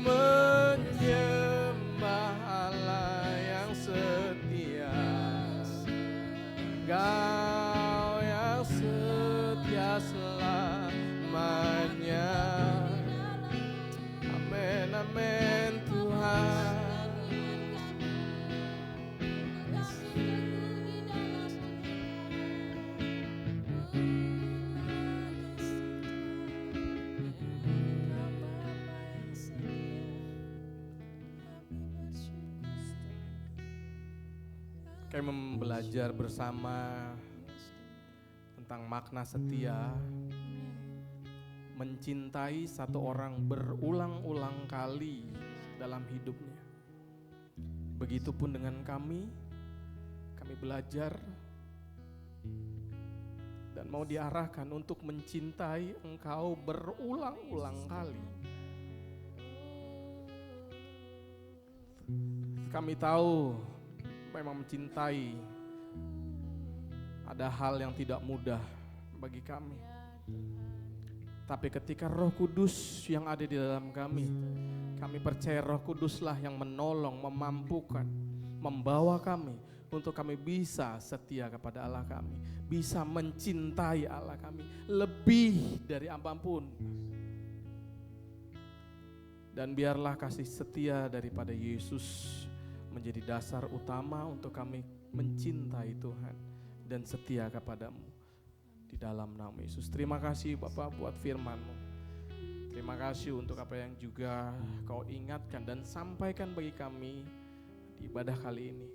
menyembah Allah yang setia. Engkau yang setia selamanya. Amin, amin Tuhan. Kami belajar bersama tentang makna setia, mencintai satu orang berulang-ulang kali dalam hidupnya. Begitupun dengan kami belajar dan mau diarahkan untuk mencintai Engkau berulang-ulang kali. Kami tahu memang mencintai ada hal yang tidak mudah bagi kami. Tapi ketika Roh Kudus yang ada di dalam kami percaya Roh Kuduslah yang menolong, memampukan, membawa kami untuk kami bisa setia kepada Allah kami, bisa mencintai Allah kami lebih dari apapun. Dan biarlah kasih setia daripada Yesus menjadi dasar utama untuk kami mencintai Tuhan dan setia kepadamu di dalam nama Yesus. Terima kasih Bapak buat firman-Mu. Terima kasih untuk apa yang juga Kau ingatkan dan sampaikan bagi kami di ibadah kali ini.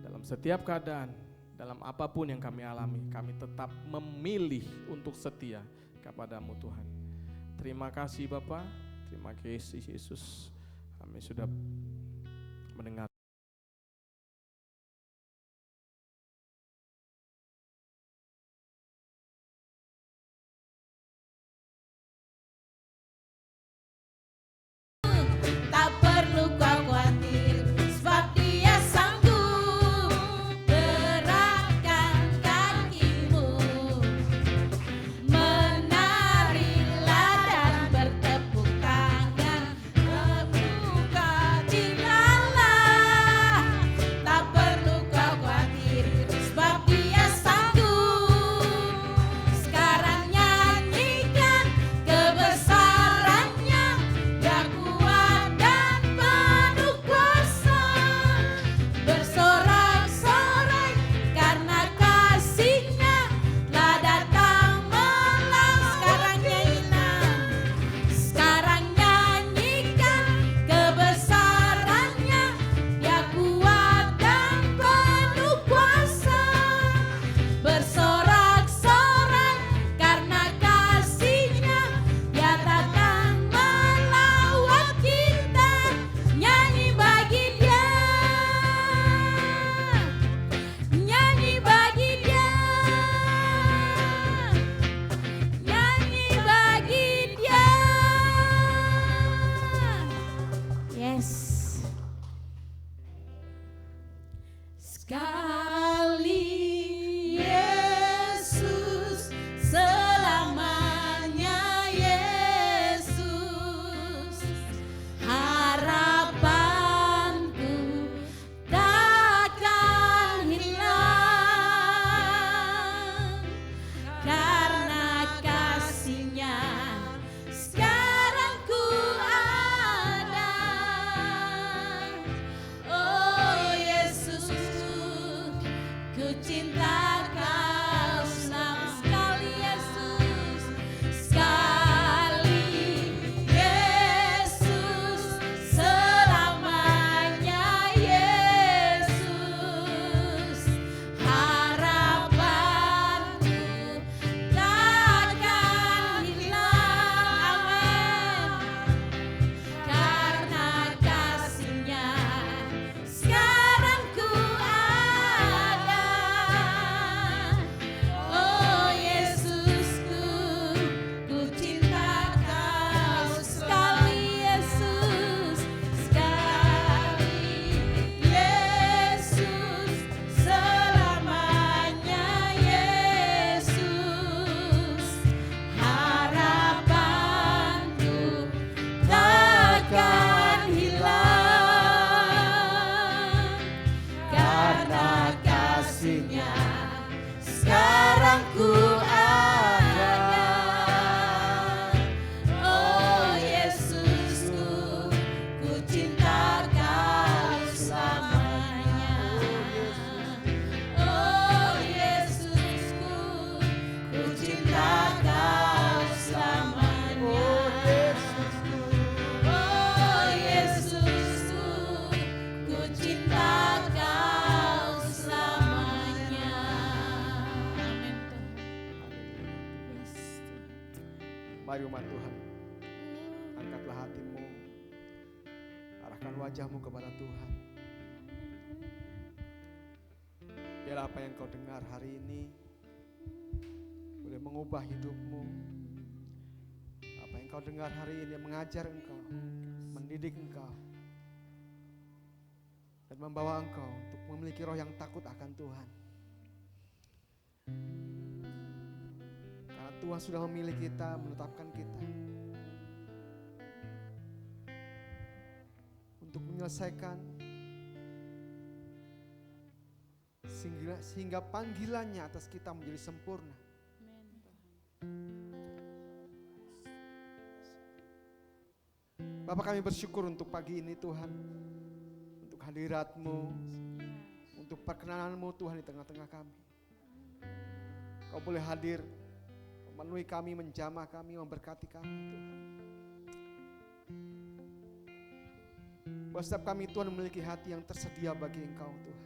Dalam setiap keadaan, dalam apapun yang kami alami, kami tetap memilih untuk setia kepadamu Tuhan. Terima kasih Bapak, terima kasih Yesus. Kami sudah mendengar. tak perlu kau khawatir, sebab Dia sanggup gerakkan kakimu. Menarilah dan bertepuk tangan, terbuka jinalah Mari umat Tuhan, angkatlah hatimu, arahkan wajahmu kepada Tuhan. Biar apa yang kau dengar hari ini boleh mengubah hidupmu. Apa yang kau dengar hari ini mengajar engkau, mendidik engkau, dan membawa engkau untuk memiliki roh yang takut akan Tuhan. Karena Tuhan sudah memilih kita, menetapkan kita untuk menyelesaikan sehingga panggilannya atas kita menjadi sempurna. Bapak, kami bersyukur untuk pagi ini Tuhan, untuk hadirat-Mu, untuk perkenanan-Mu Tuhan di tengah-tengah kami. Kau boleh hadir, memenuhi kami, menjamah kami, memberkati kami Tuhan. Bahwa setiap kami Tuhan memiliki hati yang tersedia bagi Engkau Tuhan.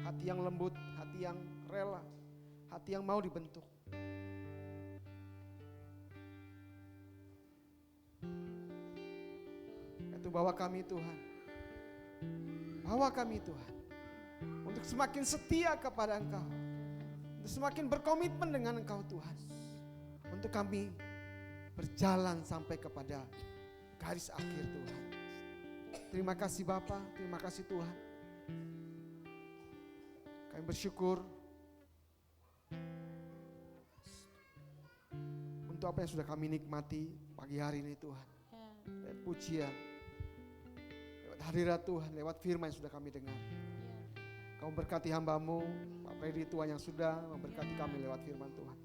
Hati yang lembut, hati yang rela, hati yang mau dibentuk. Itu bawa kami Tuhan, bawa kami Tuhan untuk semakin setia kepada Engkau, untuk semakin berkomitmen dengan Engkau Tuhan, untuk kami berjalan sampai kepada garis akhir Tuhan. Terima kasih Bapa, terima kasih Tuhan. Kami bersyukur untuk apa yang sudah kami nikmati pagi hari ini Tuhan. Lewat pujian, lewat hadirat Tuhan, lewat firman yang sudah kami dengar. Kau berkati hamba-Mu Pak Freddy Tuhan yang sudah memberkati kami lewat firman Tuhan.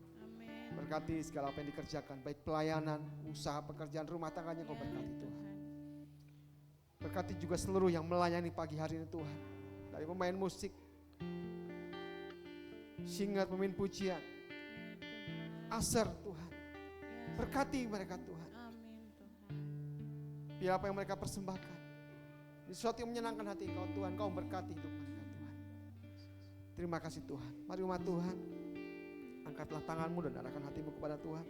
Berkati segala apa yang dikerjakan, baik pelayanan, usaha, pekerjaan, rumah tangganya Kau berkati Tuhan. Berkati juga seluruh yang melayani pagi hari ini Tuhan. Dari pemain musik, singat, pemain pujian, aser Tuhan. Berkati mereka Tuhan. Biar apa yang mereka persembahkan sesuatu yang menyenangkan hati Engkau Tuhan. Kau berkati hidup mereka Tuhan. Terima kasih Tuhan. Mari umat Tuhan, angkatlah tanganmu dan arahkan hatimu kepada Tuhan.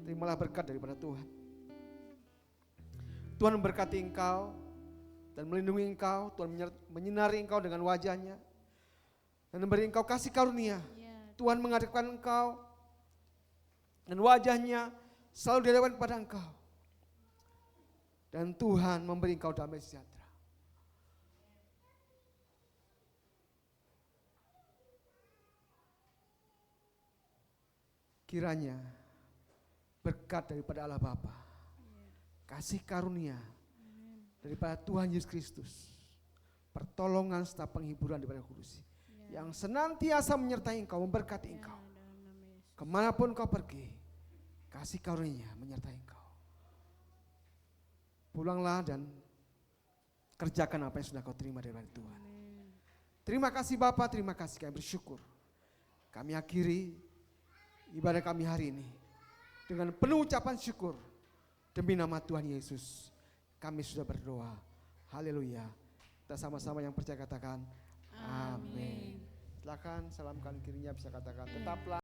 Terimalah berkat daripada Tuhan. Tuhan memberkati engkau dan melindungi engkau. Tuhan menyinari engkau dengan wajahnya dan memberi engkau kasih karunia. Tuhan menghadapkan engkau dan wajahnya selalu dihadapkan kepada engkau. Dan Tuhan memberi engkau damai sejahtera. Kiranya berkat daripada Allah Bapa, kasih karunia daripada Tuhan Yesus Kristus, pertolongan serta penghiburan daripada Kudus, yang senantiasa menyertai engkau, memberkati engkau. Kemanapun kau pergi, kasih karunia menyertai engkau. Pulanglah dan kerjakan apa yang sudah kau terima dari Tuhan. Terima kasih Bapa, terima kasih, kami bersyukur. Kami akhiri ibadah kami hari ini dengan penuh ucapan syukur. Demi nama Tuhan Yesus kami sudah berdoa. Haleluya. Kita sama-sama yang percaya katakan amin. Silakan salamkan kirinya, bisa katakan tetaplah